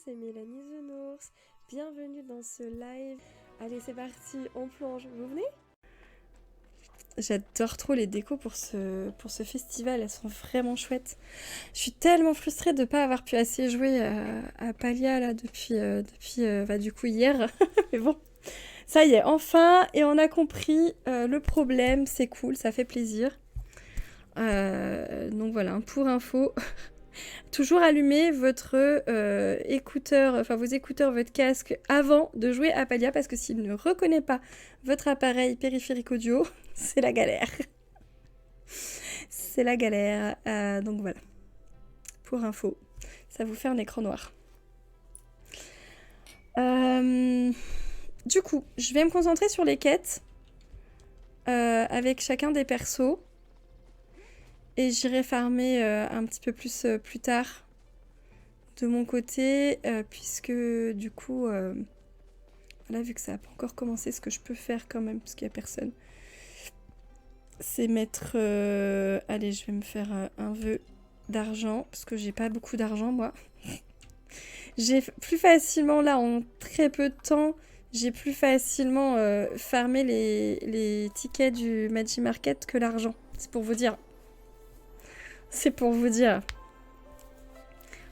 c'est Mélanie The Nours. Bienvenue dans ce live. Allez, c'est parti, on plonge. Vous venez? J'adore trop les décos pour ce festival, elles sont vraiment chouettes. Je suis tellement frustrée de ne pas avoir pu assez jouer à Palia là, depuis du coup hier. Mais bon, ça y est, enfin, et on a compris le problème, c'est cool, ça fait plaisir. Donc voilà, pour info, toujours allumer votre écouteur, enfin vos écouteurs, votre casque avant de jouer à Palia parce que s'il ne reconnaît pas votre appareil périphérique audio, c'est la galère. C'est la galère. Donc voilà, pour info, ça vous fait un écran noir. Du coup, je vais me concentrer sur les quêtes avec chacun des persos. Et j'irai farmer un petit peu plus plus tard de mon côté, puisque du coup, là, vu que ça n'a pas encore commencé, ce que je peux faire quand même, parce qu'il n'y a personne, c'est mettre... allez, je vais me faire un vœu d'argent, parce que j'ai pas beaucoup d'argent, moi. J'ai plus facilement, là, en très peu de temps, j'ai plus facilement farmé les tickets du Magic Market que l'argent. C'est pour vous dire. C'est pour vous dire.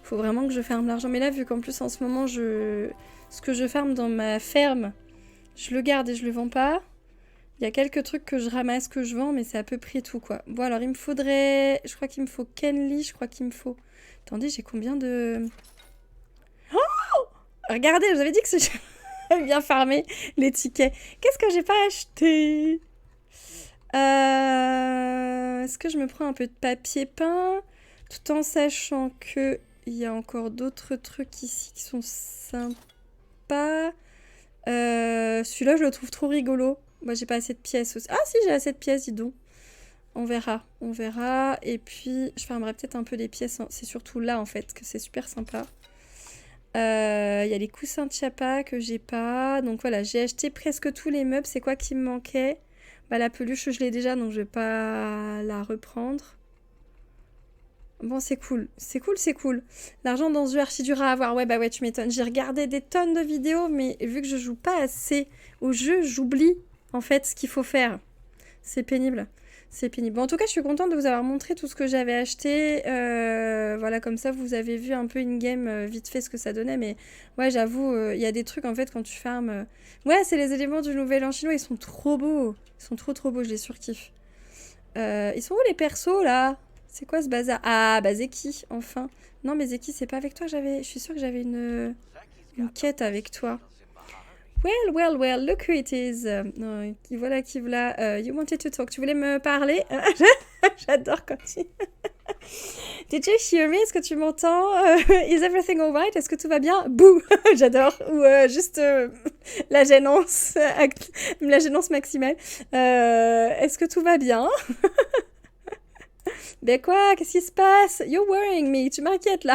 Faut vraiment que je farme l'argent. Mais là, vu qu'en plus, en ce moment, ce que je farme dans ma ferme, je le garde et je le vends pas. Il y a quelques trucs que je ramasse, que je vends, mais c'est à peu près tout, quoi. Bon, alors, il me faudrait... Je crois qu'il me faut Kenly, je crois qu'il me faut... Attendez, j'ai combien de... Oh, regardez, je vous avais dit que j'avais bien farmé les tickets. Qu'est-ce que j'ai pas acheté? Est-ce que je me prends un peu de papier peint tout en sachant que il y a encore d'autres trucs ici qui sont sympas. Celui-là, je le trouve trop rigolo. Moi, j'ai pas assez de pièces aussi. Ah si, j'ai assez de pièces, dis donc. On verra, on verra. Et puis, je fermerai peut-être un peu les pièces. C'est surtout là, en fait, que c'est super sympa. Il y a les coussins de Chiappa que j'ai pas. Donc voilà, j'ai acheté presque tous les meubles. C'est quoi qui me manquait? Bah, la peluche, je l'ai déjà, donc je vais pas la reprendre. Bon, c'est cool. C'est cool, c'est cool. L'argent dans ce jeu archi dur à avoir. Ouais, bah ouais, tu m'étonnes. J'ai regardé des tonnes de vidéos, mais vu que je joue pas assez au jeu, j'oublie, en fait, ce qu'il faut faire. C'est pénible. C'est pénible. Bon, en tout cas, je suis contente de vous avoir montré tout ce que j'avais acheté. Voilà, comme ça, vous avez vu un peu in-game, vite fait, ce que ça donnait. Mais ouais, j'avoue, il y a des trucs, en fait, quand tu farmes... Ouais, c'est les éléments du Nouvel An chinois. Ils sont trop beaux. Ils sont trop, trop beaux. Je les surkiffe. Ils sont où, les persos, là? C'est quoi, ce bazar? Ah, bah, Zeki, enfin. Non, mais Zeki, c'est pas avec toi que j'avais... Je suis sûre que j'avais une quête avec toi. Well, look who it is. Voilà qui voilà. You wanted to talk. Tu voulais me parler? J'adore quand tu... Did you hear me? Est-ce que tu m'entends? Is everything alright? Est-ce que tout va bien? Bouh! J'adore. Ou juste la gênance, la gênance maximale. Est-ce que tout va bien? Ben quoi? Qu'est-ce qui se passe? You're worrying me. Tu m'inquiètes là.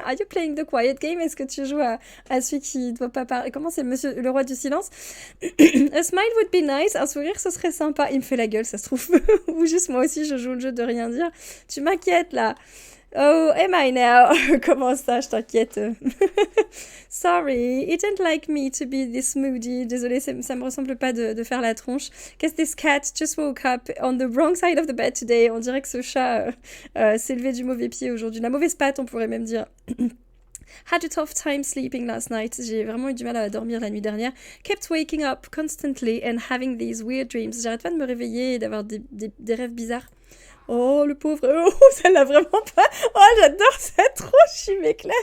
Are you playing the quiet game? Est-ce que tu joues à celui qui ne doit pas parler? Comment c'est Monsieur le roi du silence? A smile would be nice. Un sourire, ce serait sympa. Il me fait la gueule, ça se trouve. Ou juste moi aussi, je joue le jeu de rien dire. Tu m'inquiètes là. Oh, am I now? Comment ça, je t'inquiète? Sorry, he didn't like me to be this moody. Désolée, ça me ressemble pas de faire la tronche. Guess this cat just woke up on the wrong side of the bed today. On dirait que ce chat s'est levé du mauvais pied aujourd'hui. La mauvaise patte, on pourrait même dire. Had a tough time sleeping last night. J'ai vraiment eu du mal à dormir la nuit dernière. Kept waking up constantly and having these weird dreams. J'arrête pas de me réveiller et d'avoir des rêves bizarres. Oh, le pauvre. Oh, ça l'a vraiment pas. Oh, j'adore ça trop. Je m'éclate.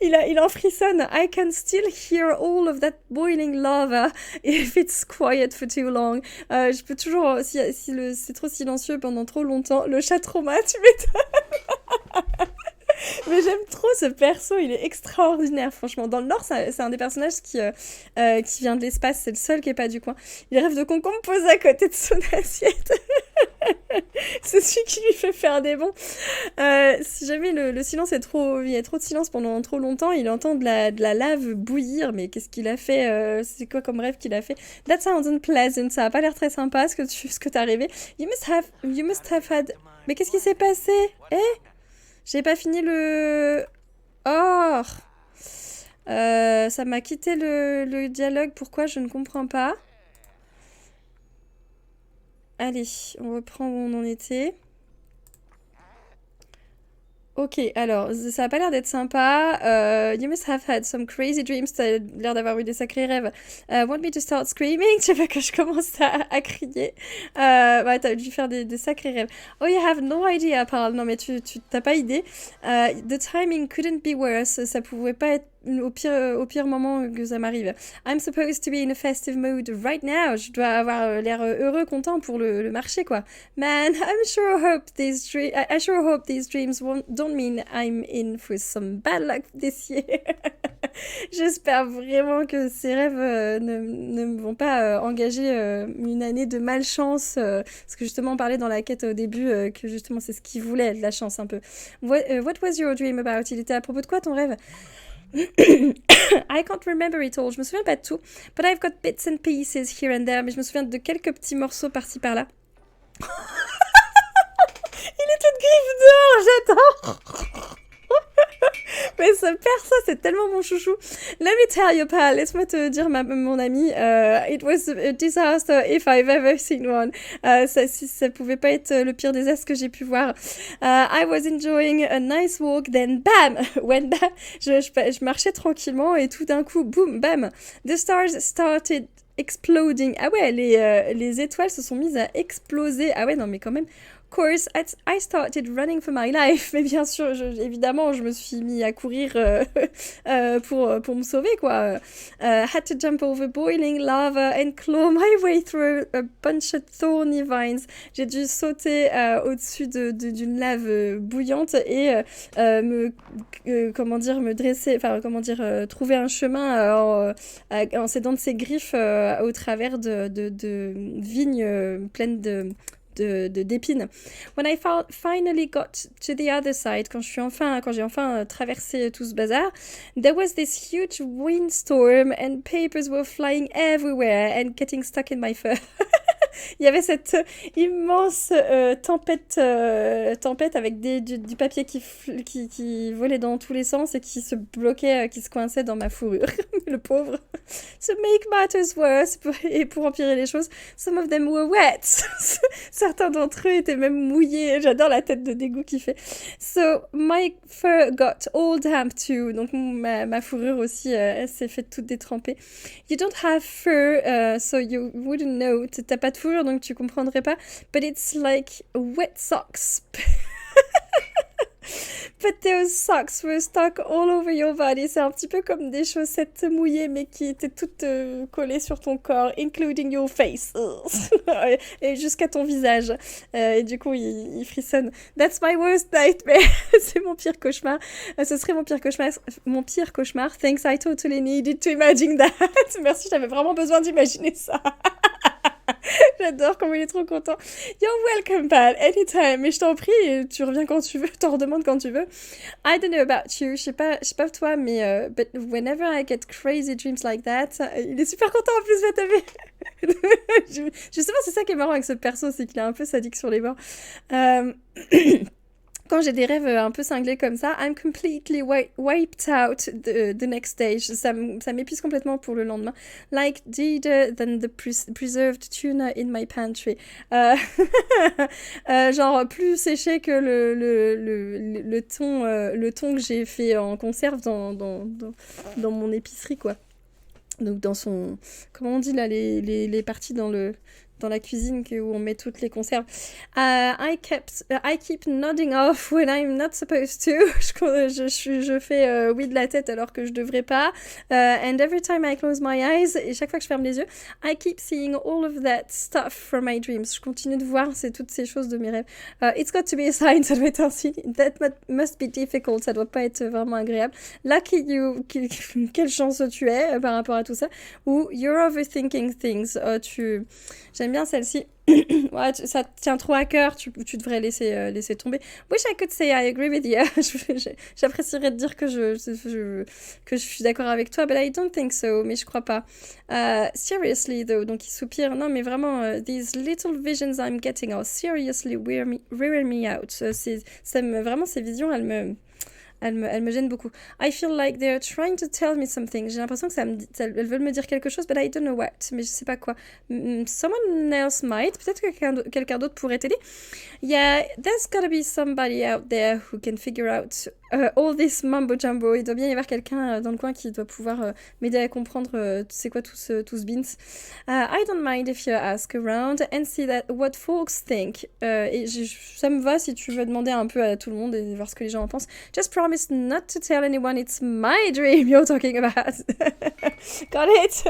il en frissonne. I can still hear all of that boiling lava if it's quiet for too long. Je peux toujours, si c'est trop silencieux pendant trop longtemps. Le chat trauma, tu m'étonnes. Mais j'aime trop ce perso, il est extraordinaire, franchement. Dans le Nord, c'est un des personnages qui vient de l'espace, c'est le seul qui est pas du coin. Il rêve de concombre posé à côté de son assiette. C'est celui qui lui fait faire des bons. Si jamais le silence est trop... Il y a trop de silence pendant trop longtemps, il entend de la lave bouillir. Mais qu'est-ce qu'il a fait? C'est quoi comme rêve qu'il a fait? That sounds unpleasant, ça a pas l'air très sympa ce que t'as rêvé. You must have had... Mais qu'est-ce qui s'est passé? J'ai pas fini le... Oh! Ça m'a quitté le dialogue. Pourquoi? Je ne comprends pas. Allez, on reprend où on en était. Ok, alors, ça a pas l'air d'être sympa. You must have had some crazy dreams. T'as l'air d'avoir eu des sacrés rêves. Want me to start screaming? Tu veux que je commence à crier? Ouais, t'as dû faire des sacrés rêves. Oh, you have no idea, Parle. Non, mais tu t'as pas idée. The timing couldn't be worse. Ça pouvait pas être au pire moment que ça m'arrive. I'm supposed to be in a festive mood right now. Je dois avoir l'air heureux, content pour le marché, quoi. Man, I sure hope these dreams don't mean I'm in for some bad luck this year. J'espère vraiment que ces rêves ne me vont pas engager une année de malchance. Parce que justement, on parlait dans la quête au début que justement c'est ce qu'il voulait, de la chance un peu. What was your dream about? Il était à propos de quoi ton rêve? I can't remember it all. Je me souviens pas de tout. But I've got bits and pieces here and there. Mais je me souviens de quelques petits morceaux par-ci par-là. Il est toute griffe dehors, j'adore. Mais ce perso, c'est tellement mon chouchou. Let me tell you, pal, laisse-moi te dire, mon ami, it was a disaster if I've ever seen one. Ça pouvait pas être le pire désastre que j'ai pu voir. I was enjoying a nice walk, then bam, when bam, je marchais tranquillement et tout d'un coup, boum, bam, the stars started exploding. Ah ouais, les étoiles se sont mises à exploser. Ah ouais, non mais quand même. Course, I started running for my life. Mais bien sûr, évidemment, je me suis mis à courir pour me sauver, quoi. Had to jump over boiling lava and claw my way through a bunch of thorny vines. J'ai dû sauter au-dessus d'une lave bouillante et me dresser, enfin, trouver un chemin en s'aidant de ses griffes au travers de vignes pleines d'épines. When I finally got to the other side, quand j'ai enfin traversé tout ce bazar, there was this huge windstorm and papers were flying everywhere and getting stuck in my fur. Il y avait cette immense tempête avec du papier qui volait dans tous les sens et qui se bloquait, qui se coinçait dans ma fourrure. Le pauvre. To make matters worse, et pour empirer les choses, some of them were wet. Certains d'entre eux étaient même mouillés. J'adore la tête de dégoût qu'il fait. So my fur got all damp too. Donc ma fourrure aussi, elle s'est faite toute détrempée. You don't have fur, so you wouldn't know. T'as pas de fourrure, donc tu comprendrais pas. But it's like wet socks. But those socks were stuck all over your body. C'est un petit peu comme des chaussettes mouillées, mais qui étaient toutes collées sur ton corps, including your face. Et jusqu'à ton visage. Et du coup, il frissonne. That's my worst nightmare. C'est mon pire cauchemar. Ce serait mon pire cauchemar. Thanks, I totally needed to imagine that. Merci, j'avais vraiment besoin d'imaginer ça. J'adore comment il est trop content. You're welcome, pal, anytime. Mais je t'en prie, tu reviens quand tu veux, t'en redemandes quand tu veux. I don't know about you, je sais pas toi, mais but whenever I get crazy dreams like that, il est super content en plus, t'as vu. Justement, c'est ça qui est marrant avec ce perso, c'est qu'il est un peu sadique sur les bords. Quand j'ai des rêves un peu cinglés comme ça, I'm completely wiped out the next day. Ça m'épuise complètement pour le lendemain. Like deader than the preserved tuna in my pantry. Genre plus séché que le thon que j'ai fait en conserve dans mon épicerie, quoi. Donc dans son... Comment on dit là, les parties dans la cuisine où on met toutes les conserves. I keep nodding off when I'm not supposed to. Je fais oui de la tête alors que je devrais pas. And every time I close my eyes, et chaque fois que je ferme les yeux, I keep seeing all of that stuff from my dreams. Je continue de voir toutes ces choses de mes rêves. It's got to be a sign, ça doit être un signe. That must be difficult, ça doit pas être vraiment agréable. Lucky you, quelle chance tu es par rapport à tout ça. Ou you're overthinking things. J'aime bien celle-ci. Ouais, ça te tient trop à cœur, tu devrais laisser tomber. Wish I could say I agree with you. J'apprécierais de dire que je suis d'accord avec toi, but I don't think so. Mais je crois pas. Seriously though, donc il soupire. Non, mais vraiment, these little visions I'm getting are seriously wearing me out. Vraiment, ces visions, Elle me gêne beaucoup. I feel like they're trying to tell me something. J'ai l'impression que elles veulent me dire quelque chose, but I don't know what. Mais je sais pas quoi. Someone else might. Peut-être que quelqu'un d'autre pourrait t'aider. Yeah, there's gotta be somebody out there who can figure out all this mumbo jumbo. Il doit bien y avoir quelqu'un dans le coin qui doit pouvoir m'aider à comprendre c'est quoi tout ce beans. I don't mind if you ask around and see what folks think. Et ça me va si tu veux demander un peu à tout le monde et voir ce que les gens en pensent. Just promise not to tell anyone it's my dream you're talking about. Got it?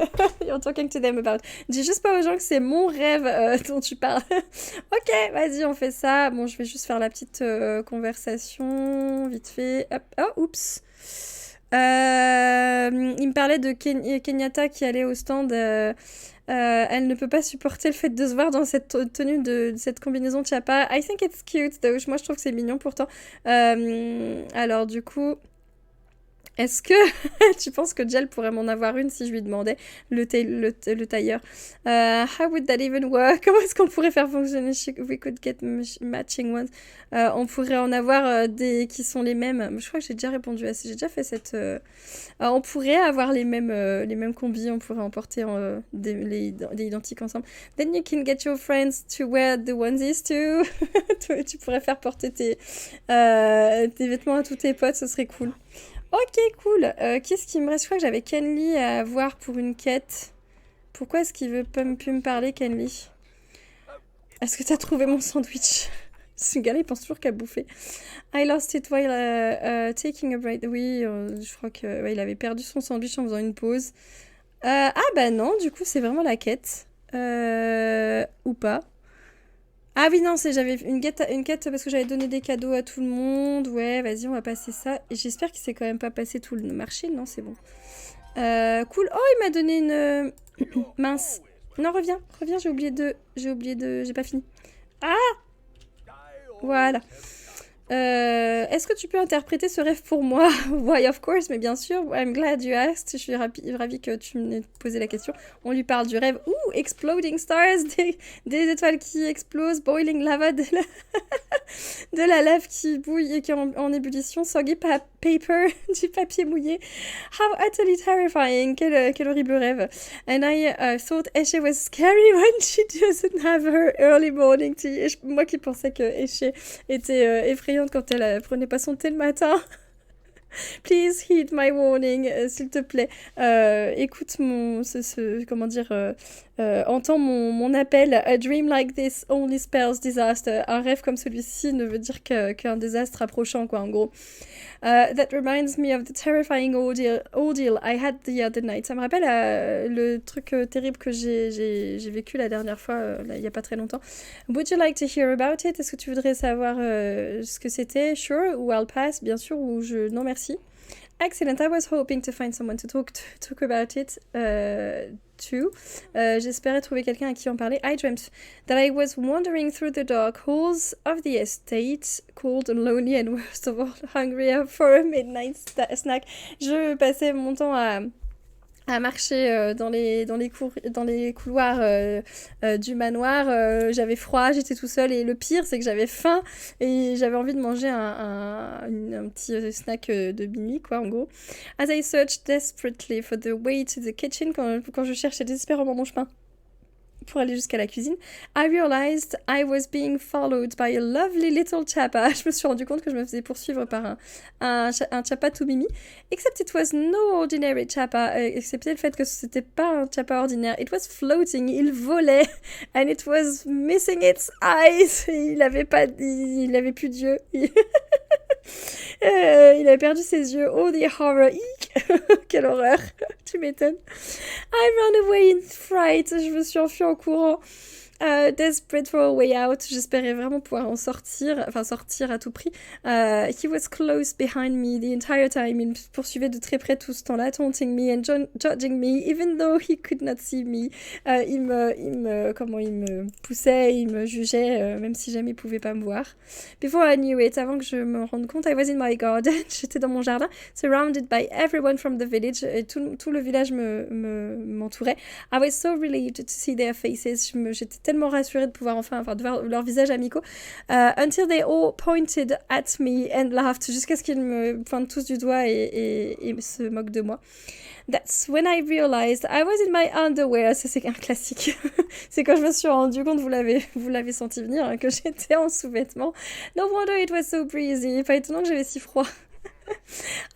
You're talking to them about. Dis juste pas aux gens que c'est mon rêve dont tu parles. Ok, vas-y, on fait ça. Bon, je vais juste faire la petite conversation, vite fait. Hop. Oh, oups. Il me parlait de Kenyatta qui allait au stand. Elle ne peut pas supporter le fait de se voir dans cette tenue de cette combinaison de chapa. I think it's cute, though. Moi, je trouve que c'est mignon pourtant. Alors, du coup... Est-ce que tu penses que Jel pourrait m'en avoir une si je lui demandais le tailleur? How would that even work? Comment est-ce qu'on pourrait faire fonctionner? We could get matching ones. On pourrait en avoir des qui sont les mêmes. Je crois que j'ai déjà répondu à ça. J'ai déjà fait cette... on pourrait avoir les mêmes combis. On pourrait en porter des identiques ensemble. Then you can get your friends to wear the onesies too. Tu pourrais faire porter tes vêtements à tous tes potes. Ce serait cool. Ok, cool. Qu'est-ce qui me reste? Je crois que j'avais Kenly à voir pour une quête. Pourquoi est-ce qu'il veut pas plus me parler, Kenly? Est-ce que t'as trouvé mon sandwich? Ce gars-là, il pense toujours qu'à bouffer. I lost it while taking a break. Oui, je crois que il avait perdu son sandwich en faisant une pause. Ah bah non, du coup, c'est vraiment la quête. Ou pas. Ah oui, non, j'avais une quête parce que j'avais donné des cadeaux à tout le monde. Ouais, vas-y, on va passer ça. Et j'espère qu'il s'est quand même pas passé tout le marché. Non, c'est bon. Cool. Oh, il m'a donné une... Mince. Non, reviens, j'ai oublié de... J'ai pas fini. Ah! Voilà. Est-ce que tu peux interpréter ce rêve pour moi? Why, of course, mais bien sûr. I'm glad you asked. Je suis ravie que tu m'aies posé la question. On lui parle du rêve. Ouh, exploding stars, des étoiles qui explosent, boiling lava, de la lave qui bouille et qui est en ébullition, soggy paper, du papier mouillé. How utterly terrifying. Quel horrible rêve. And I thought Eshe was scary when she doesn't have her early morning tea. Moi qui pensais que Eshe était effrayante quand elle prenait pas son thé le matin. Please heed my warning, s'il te plaît. Écoute entends mon appel. A dream like this only spells disaster. Un rêve comme celui-ci ne veut dire qu'un désastre approchant, quoi, en gros. That reminds me of the terrifying ordeal I had the other night. Ça me rappelle le truc terrible que j'ai vécu la dernière fois, il y a pas très longtemps. Would you like to hear about it? Est-ce que tu voudrais savoir ce que c'était? Sure, ou I'll pass, bien sûr, ou non merci. Excellent. I was hoping to find someone to talk about it too. J'espérais trouver quelqu'un à qui en parler. I dreamt that I was wandering through the dark halls of the estate, cold and lonely and worst of all, hungry for a midnight snack. Je passais mon temps à marcher dans les couloirs du manoir. J'avais froid, j'étais tout seul et le pire c'est que j'avais faim et j'avais envie de manger un petit snack de Bimi, quoi, en gros. As I searched desperately for the way to the kitchen, quand je cherchais désespérément mon chemin pour aller jusqu'à la cuisine, I realized I was being followed by a lovely little chapa. Je me suis rendu compte que je me faisais poursuivre par un chapa tout mimi. Except it was no ordinary chapa. Excepté le fait que c'était pas un chapa ordinaire. It was floating. Il volait. And it was missing its eyes. Il avait plus d'yeux. Il avait perdu ses yeux. Oh, the horror. Quelle horreur. Tu m'étonnes. I ran away in fright. Je me suis enfuie en courant. Desperate for a way out. J'espérais vraiment pouvoir sortir à tout prix. He was close behind me the entire time. Il me poursuivait de très près tout ce temps-là, taunting me and judging me, even though he could not see me. Il me poussait, il me jugeait, même si jamais il pouvait pas me voir. Before I knew it, avant que je me rende compte, I was in my garden. J'étais dans mon jardin, surrounded by everyone from the village. Et tout le village m'entourait. I was so relieved to see their faces. J'étais tellement rassurée de pouvoir enfin de voir leurs visages amicaux. Until they all pointed at me and laughed, jusqu'à ce qu'ils me pointent tous du doigt et se moquent de moi. That's when I realized I was in my underwear. Ça, c'est un classique. C'est quand je me suis rendu compte, vous l'avez senti venir, hein, que j'étais en sous-vêtements. No wonder it was so breezy. Pas étonnant que j'avais si froid.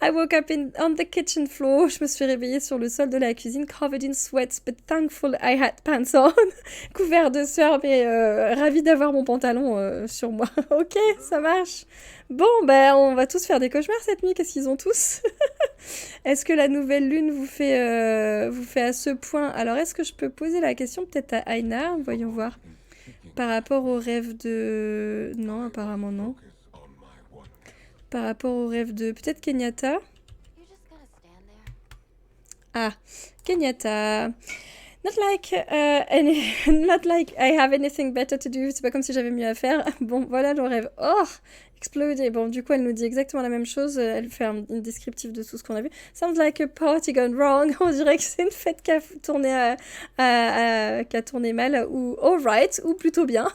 I woke up on the kitchen floor. Je me suis réveillée sur le sol de la cuisine, covered in sweat, but thankful I had pants on. Couvert de sueur, mais ravie d'avoir mon pantalon sur moi. Ok, ça marche. Bon, ben, on va tous faire des cauchemars cette nuit. Qu'est-ce qu'ils ont tous? Est-ce que la nouvelle lune vous fait à ce point? Alors, est-ce que je peux poser la question peut-être à Aina? Voyons voir. Par rapport au rêve de... Non, apparemment non. Par rapport au rêve de... Peut-être Kenyatta? Ah, Kenyatta. Not like I have anything better to do. C'est pas comme si j'avais mieux à faire. Bon, voilà le rêve. Oh, explodé. Bon, du coup, elle nous dit exactement la même chose. Elle fait une descriptive de tout ce qu'on a vu. Sounds like a party gone wrong. On dirait que c'est une fête qui a tourné, qui a tourné mal, ou alright, ou plutôt bien.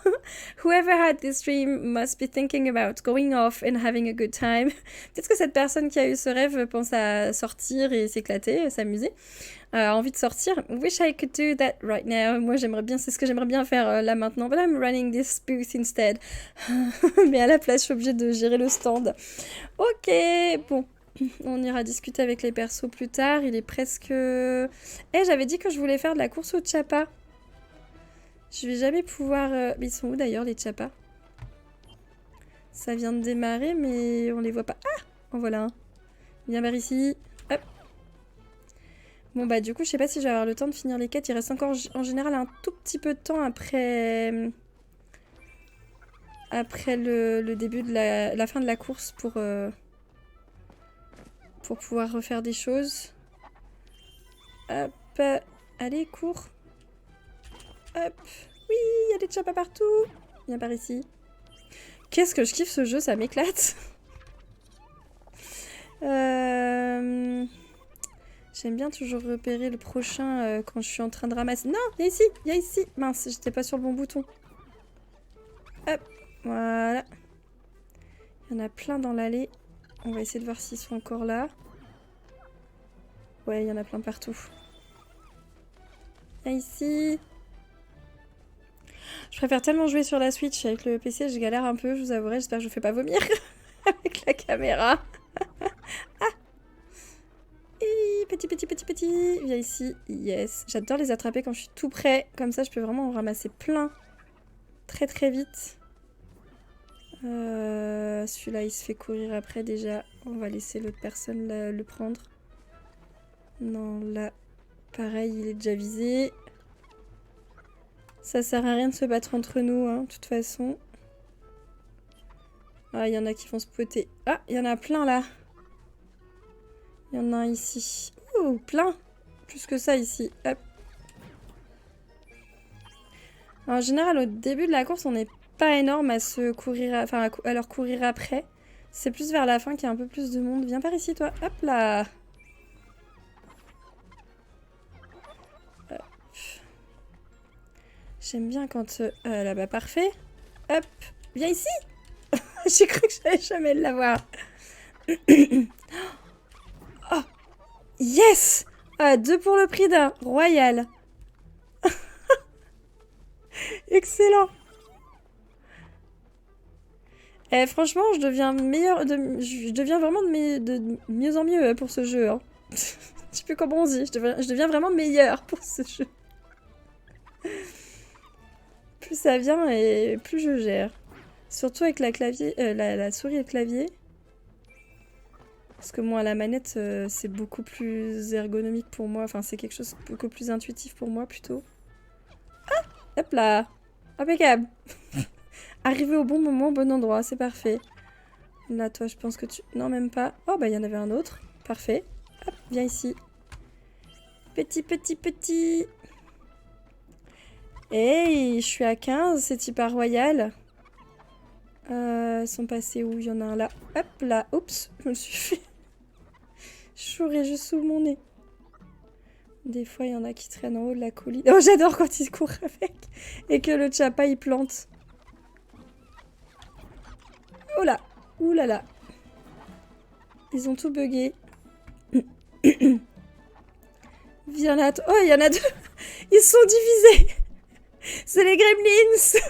Whoever had this dream must be thinking about going off and having a good time. Peut-être que cette personne qui a eu ce rêve pense à sortir et s'éclater, s'amuser. Envie de sortir. Wish I could do that right now. Moi, j'aimerais bien, c'est ce que j'aimerais bien faire là maintenant. But I'm running this booth instead. Mais à la place, je suis obligée de gérer le stand. Ok, bon. On ira discuter avec les persos plus tard. Il est presque... j'avais dit que je voulais faire de la course au Chapa. Je vais jamais pouvoir... Mais ils sont où d'ailleurs, les Chapas? Ça vient de démarrer, mais on les voit pas. Ah! En voilà un. Viens vers ici. Hop. Bon bah du coup je sais pas si je vais avoir le temps de finir les quêtes. Il reste encore en général un tout petit peu de temps après le début de la fin de la course pour pouvoir refaire des choses. Hop, allez cours. Hop, oui il y a des chapas partout. Viens par ici. Qu'est-ce que je kiffe ce jeu, ça m'éclate. J'aime bien toujours repérer le prochain quand je suis en train de ramasser. Non, il y a ici, il y a ici. Mince, j'étais pas sur le bon bouton. Hop, voilà. Il y en a plein dans l'allée. On va essayer de voir s'ils sont encore là. Ouais, il y en a plein partout. Il y a ici. Je préfère tellement jouer sur la Switch. Avec le PC, je galère un peu, je vous avouerai. J'espère que je ne fais pas vomir avec la caméra. Ah! Petit. Viens ici. Yes. J'adore les attraper quand je suis tout près. Comme ça, je peux vraiment en ramasser plein. Très vite. Celui-là, il se fait courir après déjà. On va laisser l'autre personne le prendre. Non, là, pareil, il est déjà visé. Ça sert à rien de se battre entre nous, hein, de toute façon. Ah, il y en a qui vont se poter. Ah, il y en a plein là. Il y en a un ici. Ouh, plein. Plus que ça ici. Hop. En général, au début de la course, on n'est pas énorme à se courir, à leur courir après. C'est plus vers la fin qu'il y a un peu plus de monde. Viens par ici, toi. Hop là. Hop. J'aime bien quand... là-bas, parfait. Hop. Viens ici. J'ai cru que j'allais jamais l'avoir. Oh. Yes. 2 pour le prix d'un. Royal. Excellent. Franchement, je deviens meilleur, je deviens vraiment de mieux en mieux pour ce jeu. Hein. Je sais plus comment on dit. Je deviens vraiment meilleur pour ce jeu. Plus ça vient et plus je gère. Surtout avec la souris et le clavier. Parce que moi, la manette, c'est beaucoup plus ergonomique pour moi. Enfin, c'est quelque chose de beaucoup plus intuitif pour moi, plutôt. Ah! Hop là! Impeccable! Arrivé au bon moment, au bon endroit, c'est parfait. Là, toi, je pense que tu... Non, même pas. Oh, bah, il y en avait un autre. Parfait. Hop, viens ici. Petit. Hey, je suis à 15, c'est Tipa Royal. Ils sont passés où? Il y en a un là. Hop là. Oups, je me suis fait chourer juste sous mon nez. Des fois, il y en a qui traînent en haut de la colline. Oh, j'adore quand ils courent avec. Et que le chapa, il plante. Oh là. Ouh là là. Ils ont tout bugué. Viens là. Oh, il y en a deux. Ils sont divisés. C'est les gremlins.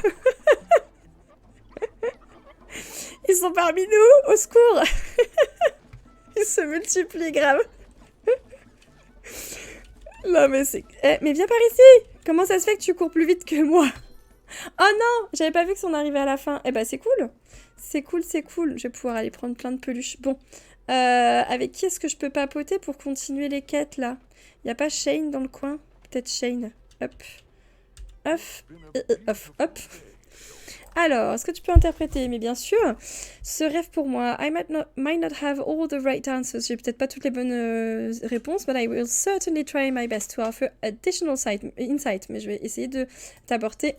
Ils sont parmi nous. Au secours. Ils se multiplient grave. Non mais c'est... Eh, mais viens par ici. Comment ça se fait que tu cours plus vite que moi? Oh non, j'avais pas vu que ça en arrivait à la fin. Eh ben c'est cool. C'est cool, c'est cool. Je vais pouvoir aller prendre plein de peluches. Bon. Avec qui est-ce que je peux papoter pour continuer les quêtes là? Y a pas Shane dans le coin? Peut-être Shane. Hop. Hop. Hop. Hop. Alors, est-ce que tu peux interpréter? Mais bien sûr, ce rêve pour moi. I might not have all the right answers. J'ai peut-être pas toutes les bonnes réponses, but I will certainly try my best to offer additional insight. Mais je vais essayer de t'apporter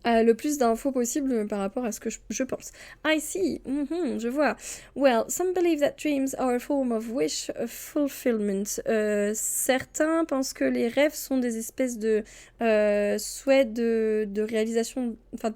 le plus d'infos possible par rapport à ce que je pense. I see. Je vois. Well, some believe that dreams are a form of wish fulfillment. Certains pensent que les rêves sont des espèces de souhaits de réalisation. Enfin,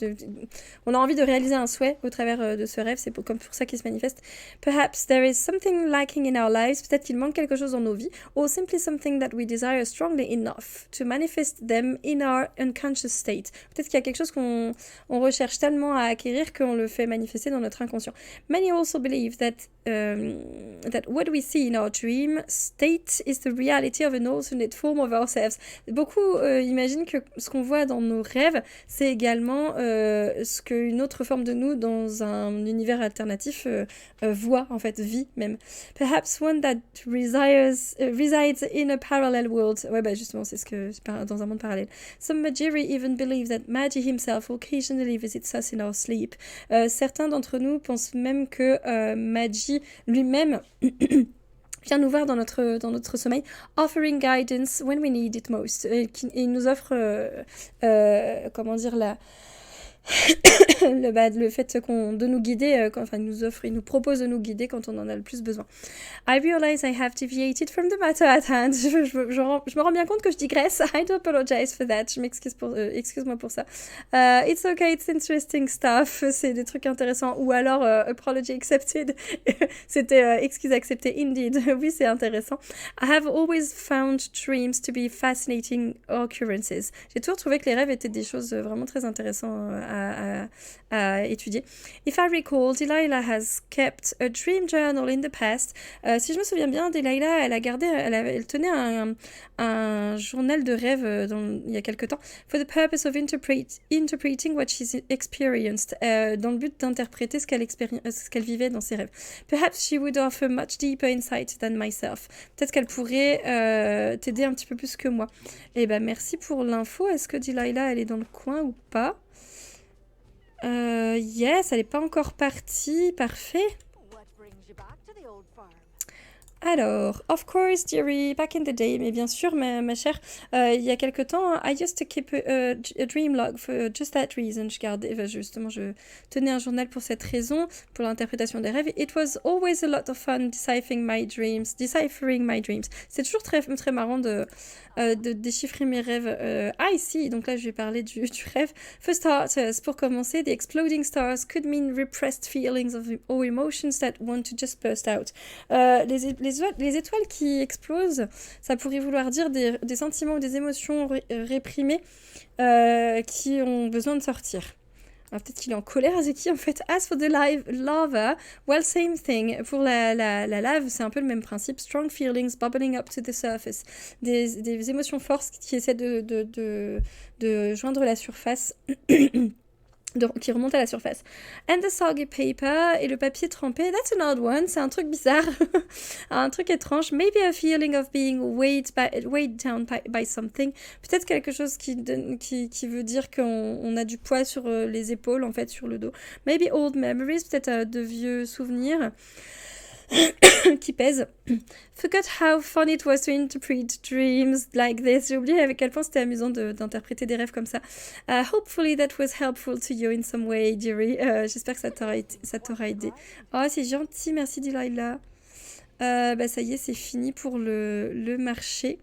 on a envie de réaliser un souhait au travers de ce rêve. C'est comme pour ça qu'il se manifeste. Perhaps there is something lacking in our lives. Peut-être qu'il manque quelque chose dans nos vies. Or simply something that we desire strongly enough to manifest them in our unconscious state. Peut-être qu'il y a quelque chose qu'on recherche tellement à acquérir qu'on le fait manifester dans notre inconscient. Many also believe that what we see in our dream state is the reality of an alternate form of ourselves. Beaucoup imaginent que ce qu'on voit dans nos rêves, c'est également ce qu'une autre forme de nous dans un univers alternatif voit, en fait, vit même. Perhaps one that resides in a parallel world. Ouais, bah justement, c'est ce que dans un monde parallèle. Some Majiri even believe that Magi himself occasionally visits us in our sleep. Certains d'entre nous pensent même que Magi lui-même vient nous voir dans notre sommeil, offering guidance when we need it most. Et il nous offre, comment dire, le fait de nous guider, il nous propose de nous guider quand on en a le plus besoin. I realize I have deviated from the matter at hand. Je me rends bien compte que je digresse. I do apologize for that. Je m'excuse excuse-moi pour ça. It's okay, it's interesting stuff. C'est des trucs intéressants. Ou alors, apology accepted. C'était excuse acceptée, indeed. Oui, c'est intéressant. I have always found dreams to be fascinating occurrences. J'ai toujours trouvé que les rêves étaient des choses vraiment très intéressantes à étudier. If I recall, Delilah has kept a dream journal in the past. Si je me souviens bien, Delilah, elle tenait un journal de rêve il y a quelque temps, for the purpose of interpreting what she's experienced, dans le but d'interpréter ce qu'elle vivait dans ses rêves. Perhaps she would offer much deeper insight than myself. Peut-être qu'elle pourrait t'aider un petit peu plus que moi. Eh ben, merci pour l'info. Est-ce que Delilah, elle est dans le coin ou pas? Yes, elle n'est pas encore partie. Parfait. Alors, of course, dearie, back in the day, mais bien sûr, ma chère, il y a quelque temps, I used to keep a dream log for just that reason. Je tenais un journal pour cette raison, pour l'interprétation des rêves. It was always a lot of fun deciphering my dreams. C'est toujours très, très marrant de déchiffrer mes rêves. Ici, donc là, je vais parler du rêve. For starters, pour commencer, the exploding stars could mean repressed feelings or emotions that want to just burst out. Les étoiles qui explosent, ça pourrait vouloir dire des sentiments ou des émotions réprimées qui ont besoin de sortir. Alors peut-être qu'il est en colère, Zeki, en fait. As for the lava, well, same thing. Pour la lave, c'est un peu le même principe. Strong feelings bubbling up to the surface. Des émotions fortes qui essaient de joindre la surface. Qui remonte à la surface. And the soggy paper, et le papier trempé, that's an odd one, c'est un truc bizarre, un truc étrange. Maybe a feeling of being weighed down by something. Peut-être quelque chose qui veut dire qu'on a du poids sur les épaules, en fait, sur le dos. Maybe old memories, peut-être de vieux souvenirs qui pèsent. Forgot how fun it was to interpret dreams like this. J'ai oublié à quel point c'était amusant d'interpréter des rêves comme ça. Hopefully that was helpful to you in some way, dearie. J'espère que ça t'aura aidé. Oh, c'est gentil, merci Delilah. Ça y est, c'est fini pour le marché.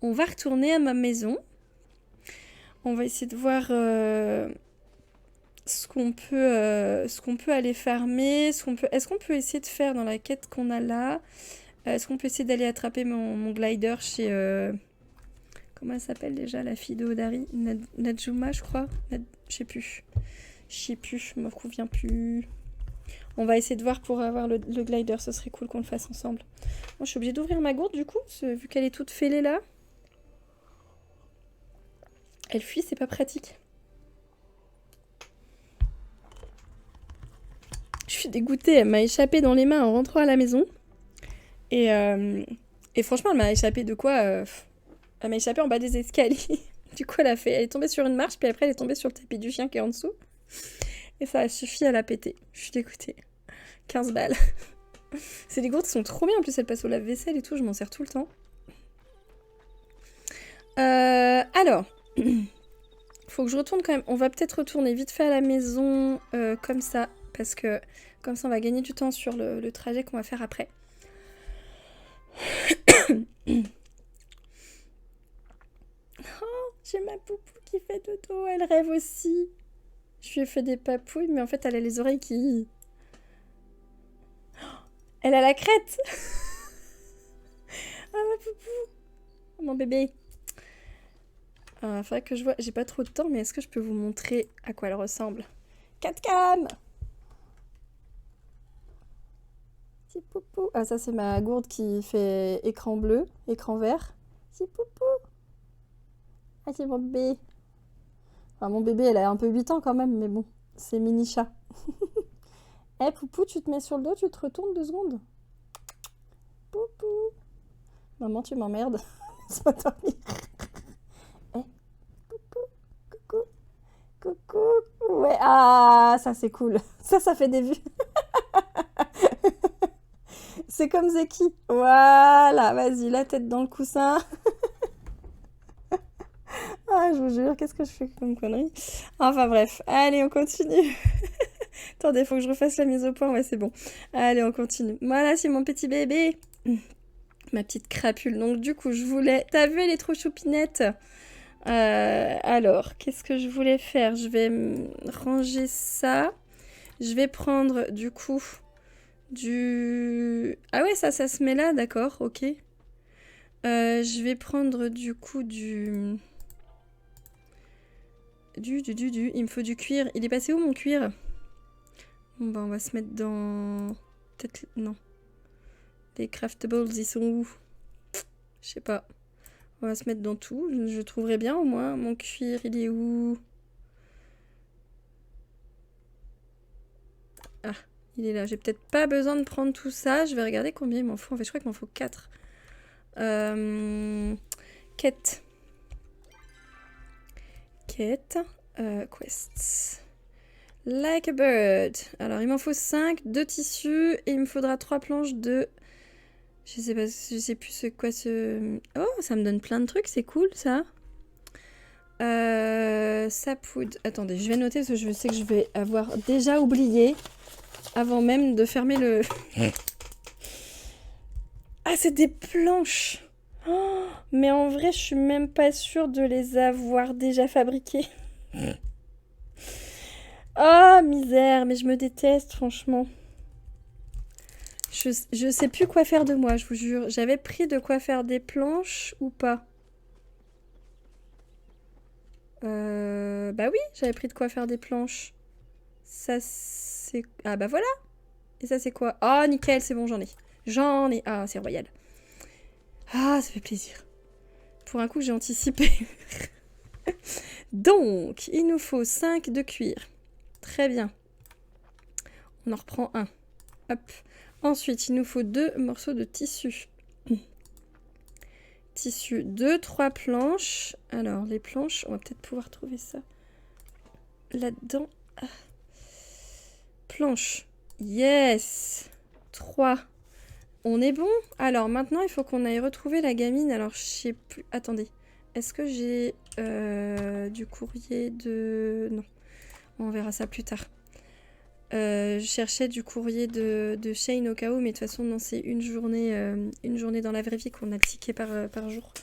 on va retourner à ma maison. On va essayer de voir ce qu'on peut aller farmer. Est-ce qu'on peut essayer de faire dans la quête qu'on a là? Est-ce qu'on peut essayer d'aller attraper mon glider chez... comment elle s'appelle déjà, la fille de Hodari? Najuma, je crois. Je sais plus. Je me souviens plus. On va essayer de voir pour avoir le glider. Ce serait cool qu'on le fasse ensemble. Moi, je suis obligée d'ouvrir ma gourde, du coup, vu qu'elle est toute fêlée là. Elle fuit, c'est pas pratique. Je suis dégoûtée. Elle m'a échappé dans les mains en rentrant à la maison. Et franchement, elle m'a échappé de quoi Elle m'a échappé en bas des escaliers. Du coup, elle est tombée sur une marche, puis après, elle est tombée sur le tapis du chien qui est en dessous. Et ça a suffi à la péter. Je suis dégoûtée. 15 balles. C'est des gourdes qui sont trop bien. En plus, elles passent au lave-vaisselle et tout. Je m'en sers tout le temps. Alors, faut que je retourne quand même. On va peut-être retourner vite fait à la maison comme ça. Parce que comme ça, on va gagner du temps sur le trajet qu'on va faire après. Oh, j'ai ma poupou qui fait dodo. Elle rêve aussi. Je lui ai fait des papouilles, mais en fait, elle a les oreilles qui... Elle a la crête. Ah, ma poupou. Oh, mon bébé. Faudrait que je vois... J'ai pas trop de temps, mais est-ce que je peux vous montrer à quoi elle ressemble? 4 cam. Petit poupou. Ah, ça, c'est ma gourde qui fait écran bleu, écran vert. Petit poupou. Ah, c'est mon bébé. Enfin, mon bébé, elle a un peu 8 ans quand même, mais bon, c'est mini chat. Eh, poupou, tu te mets sur le dos, tu te retournes 2 secondes. Poupou. Maman, tu m'emmerdes. Laisse-moi dormir. Eh, poupou, coucou, coucou. Ouais, ah, ça c'est cool. Ça fait des vues. C'est comme Zeki. Voilà, vas-y, la tête dans le coussin. Ah, je vous jure, qu'est-ce que je fais comme connerie? Enfin bref, allez, on continue. Attendez, faut que je refasse la mise au point. Ouais, c'est bon. Allez, on continue. Voilà, c'est mon petit bébé. Ma petite crapule. Donc, du coup, je voulais... T'as vu, elle est trop choupinette. Alors, qu'est-ce que je voulais faire? Je vais ranger ça. Je vais prendre, du coup, du... Ah ouais, ça se met là, d'accord, ok. Je vais prendre, du coup, du... Il me faut du cuir. Il est passé où, mon cuir? Bon, bah, on va se mettre dans... Peut-être... Non. Les craftables, ils sont où? Je sais pas. On va se mettre dans tout. Je trouverai bien, au moins. Mon cuir, il est où? Ah, il est là. J'ai peut-être pas besoin de prendre tout ça. Je vais regarder combien il m'en faut. En fait, je crois qu'il m'en faut 4. Quête. Quête. Quests. Like a bird. Alors, il m'en faut 5, 2 tissus et il me faudra 3 planches de... Je sais pas, je sais plus ce quoi ce... Oh, ça me donne plein de trucs, c'est cool ça. Sapwood. Attendez, je vais noter parce que je sais que je vais avoir déjà oublié avant même de fermer le... Ah, c'est des planches. Oh, mais en vrai, je suis même pas sûre de les avoir déjà fabriquées. Oh, misère, mais je me déteste, franchement. Je sais plus quoi faire de moi, je vous jure. J'avais pris de quoi faire des planches ou pas? Bah oui, j'avais pris de quoi faire des planches. Ça, c'est... Ah bah voilà. Et ça, c'est quoi? Oh, nickel, c'est bon, j'en ai. J'en ai. Ah, c'est royal. Ah, ça fait plaisir. Pour un coup, j'ai anticipé. Donc, il nous faut 5 de cuir. Très bien. On en reprend un. Hop. Ensuite, il nous faut 2 morceaux de tissu. Tissu 2, 3 planches. Alors, les planches, on va peut-être pouvoir trouver ça là-dedans. Ah. Planches. Yes. 3. On est bon. Alors, maintenant, il faut qu'on aille retrouver la gamine. Alors, je sais plus... Attendez. Est-ce que j'ai du courrier de... Non. On verra ça plus tard. Je cherchais du courrier de Shane au cas où, mais de toute façone, non, c'est une journée dans la vraie vie qu'on a le ticket par jour.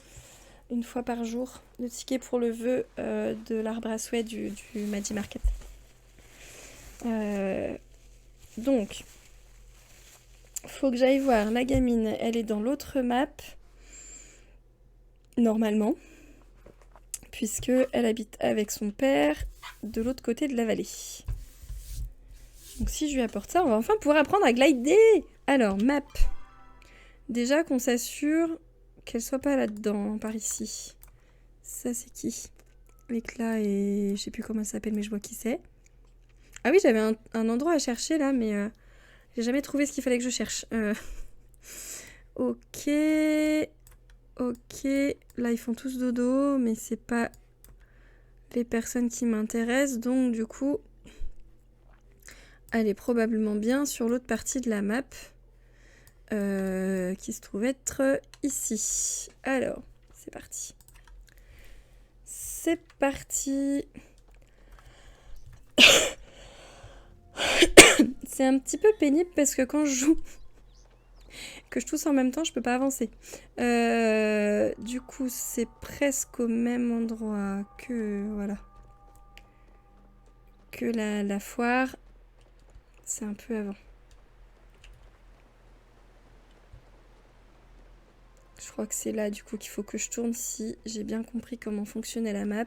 une fois par jour le ticket pour le vœu de l'arbre à souhait du Magi Market. Donc, faut que j'aille voir la gamine. Elle est dans l'autre map, normalement, puisque elle habite avec son père de l'autre côté de la vallée. Donc si je lui apporte ça, on va enfin pouvoir apprendre à glider. Alors, map. Déjà qu'on s'assure qu'elle soit pas là-dedans, par ici. Ça, c'est qui? L'éclat et... je sais plus comment ça s'appelle, mais je vois qui c'est. Ah oui, j'avais un endroit à chercher, là, mais j'ai jamais trouvé ce qu'il fallait que je cherche. Ok. Ok. Là, ils font tous dodo, mais c'est pas les personnes qui m'intéressent. Donc, du coup, elle est probablement bien sur l'autre partie de la map. Qui se trouve être ici. Alors, c'est parti. C'est parti. C'est un petit peu pénible parce que quand je joue, que je tousse en même temps, je peux pas avancer. Du coup, c'est presque au même endroit que... Voilà. Que la foire. C'est un peu avant. Je crois que c'est là, du coup, qu'il faut que je tourne si j'ai bien compris comment fonctionnait la map.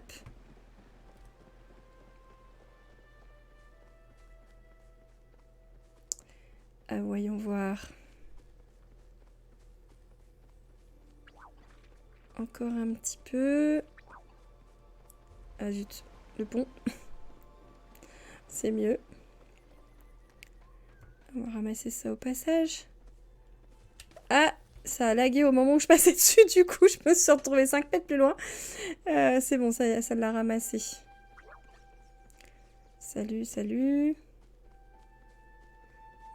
Ah, voyons voir. Encore un petit peu. Ah zut, le pont. C'est mieux. On va ramasser ça au passage. Ah, ça a lagué au moment où je passais dessus, du coup, je me suis retrouvée 5 mètres plus loin. C'est bon, ça l'a ramassé. Salut, salut.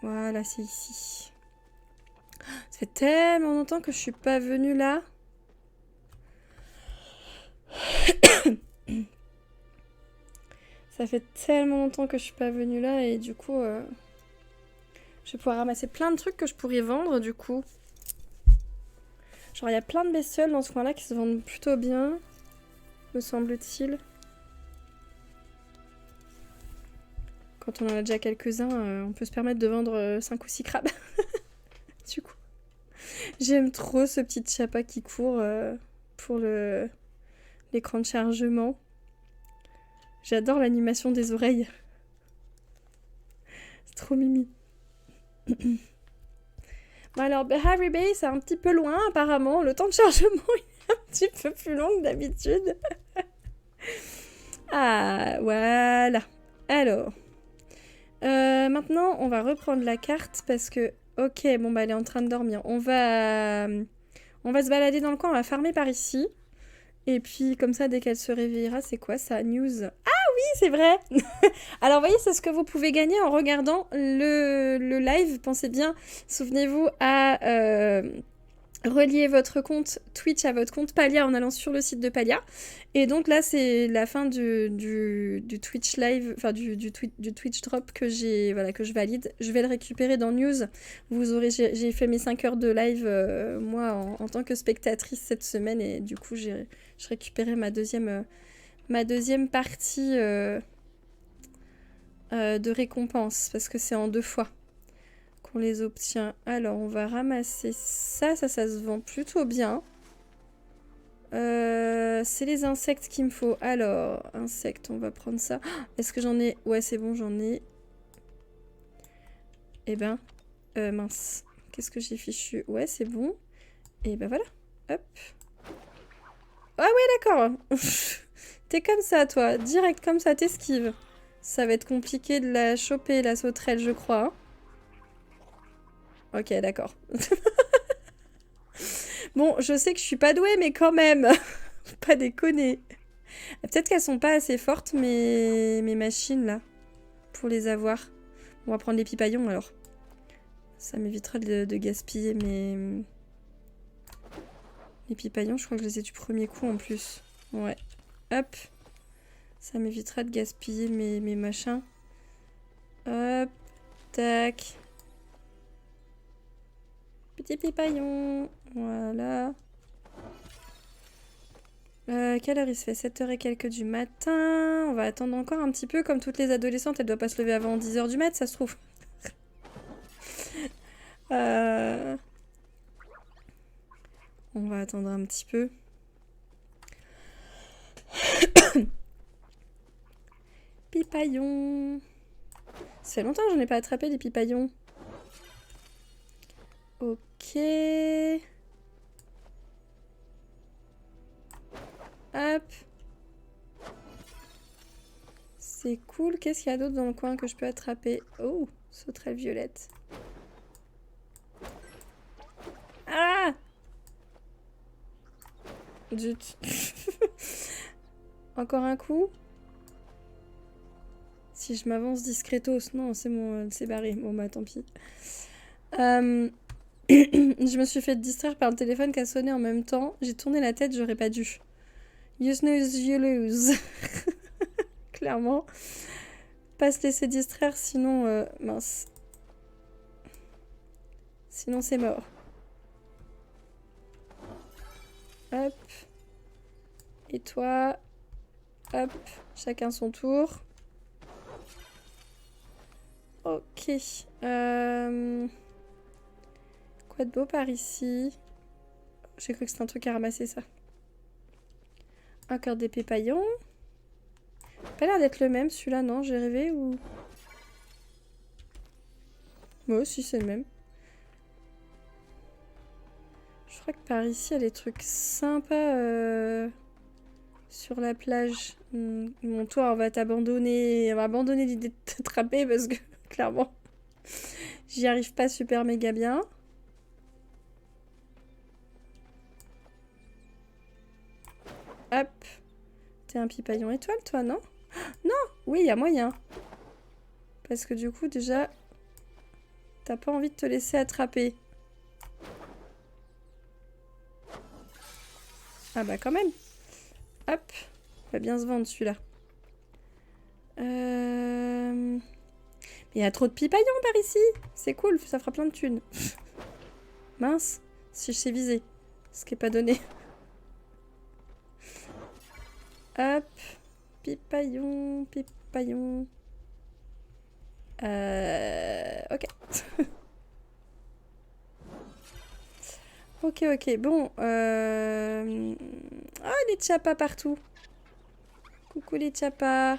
Voilà, c'est ici. Ça fait tellement longtemps que je suis pas venue là. Ça fait tellement longtemps que je suis pas venue là et du coup, je vais pouvoir ramasser plein de trucs que je pourrais vendre du coup. Genre, il y a plein de bestioles dans ce coin-là qui se vendent plutôt bien, me semble-t-il. Quand on en a déjà quelques-uns, on peut se permettre de vendre 5 ou 6 crabes. Du coup, j'aime trop ce petit chapa qui court pour l'écran de chargement. J'adore l'animation des oreilles. C'est trop mimi. Bon alors, Harry Bay, c'est un petit peu loin apparemment. Le temps de chargement est un petit peu plus long que d'habitude. Ah, voilà. Alors, maintenant, on va reprendre la carte parce que... Ok, bon bah elle est en train de dormir. On va se balader dans le coin, on va farmer par ici. Et puis comme ça, dès qu'elle se réveillera, c'est quoi ça? News? Ah oui, c'est vrai. Alors vous voyez, c'est ce que vous pouvez gagner en regardant le live. Pensez bien, souvenez-vous à relier votre compte Twitch à votre compte Palia en allant sur le site de Palia. Et donc là, c'est la fin du Twitch live, enfin du Twitch drop que je valide. Je vais le récupérer dans News. J'ai fait mes 5 heures de live, moi, en tant que spectatrice cette semaine. Et du coup, je récupérais ma deuxième partie de récompense. Parce que c'est en 2 fois qu'on les obtient. Alors, on va ramasser ça. Ça se vend plutôt bien. C'est les insectes qu'il me faut. Alors, insectes, on va prendre ça. Est-ce que j'en ai? Ouais, c'est bon, j'en ai. Eh ben, mince. Qu'est-ce que j'ai fichu? Ouais, c'est bon. Et ben voilà. Hop. Ah ouais, d'accord. T'es comme ça, toi. Direct comme ça, t'esquives. Ça va être compliqué de la choper, la sauterelle, je crois. Hein. Ok, d'accord. Bon, je sais que je suis pas douée, mais quand même. Faut pas déconner. Peut-être qu'elles sont pas assez fortes, mes machines, là. Pour les avoir. On va prendre les pipaillons, alors. Ça m'évitera de gaspiller mes pipaillons. Je crois que je les ai du premier coup, en plus. Ouais. Hop. Ça m'évitera de gaspiller mes machins. Hop. Tac. Petit pipaillon. Voilà. Quelle heure il se fait? 7h et quelques du matin. On va attendre encore un petit peu. Comme toutes les adolescentes, elle doit pas se lever avant 10h du mat, ça se trouve. On va attendre un petit peu. Pipaillon. Ça fait longtemps que j'en ai pas attrapé des pipaillons. Ok. Hop. C'est cool. Qu'est-ce qu'il y a d'autre dans le coin que je peux attraper? Oh, sauterelle violette. Ah! Zut. Encore un coup. Si je m'avance discretos. Non, c'est bon, elle s'est barrée. Bon, bah tant pis. Je me suis fait distraire par le téléphone qui a sonné en même temps. J'ai tourné la tête, j'aurais pas dû. You snooze, you lose. Clairement. Pas se laisser distraire, sinon... mince. Sinon, c'est mort. Hop. Et toi. Hop. Chacun son tour. Ok. Quoi de beau par ici? J'ai cru que c'était un truc à ramasser, ça. Encore des pépaillons. Pas l'air d'être le même, celui-là, non? J'ai rêvé ou... Moi aussi, c'est le même. Je crois que par ici, il y a des trucs sympas sur la plage. Bon, toi, on va t'abandonner. On va abandonner l'idée de t'attraper parce que, clairement, j'y arrive pas super méga bien. Hop. T'es un pipaillon étoile, toi, non? Non! Oui, il y a moyen. Parce que du coup, déjà, t'as pas envie de te laisser attraper. Ah bah quand même. Hop. Il va bien se vendre, celui-là. Mais il y a trop de pipaillons par ici. C'est cool, ça fera plein de thunes. Mince, si je sais viser. Ce qui est pas donné. Hop. Pipaillon, pipaillon. Ok. Ok, ok. Bon. Oh, les tchapas partout. Coucou les tchapas.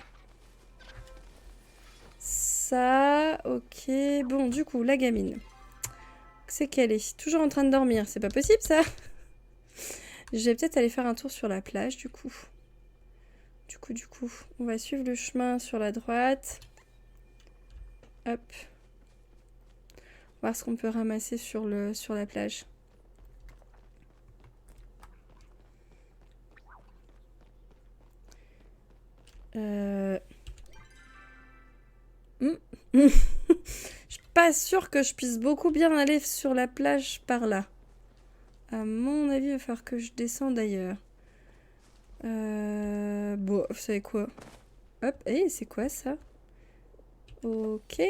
Ça, ok. Bon, du coup, la gamine. C'est qu'elle est toujours en train de dormir. C'est pas possible, ça. Je vais peut-être aller faire un tour sur la plage, du coup. Du coup, on va suivre le chemin sur la droite. Hop. Voir ce qu'on peut ramasser sur la plage. Je suis pas sûre que je puisse beaucoup bien aller sur la plage par là. À mon avis, il va falloir que je descende ailleurs. Bon, vous savez quoi? Hop, et c'est quoi ça? Ok.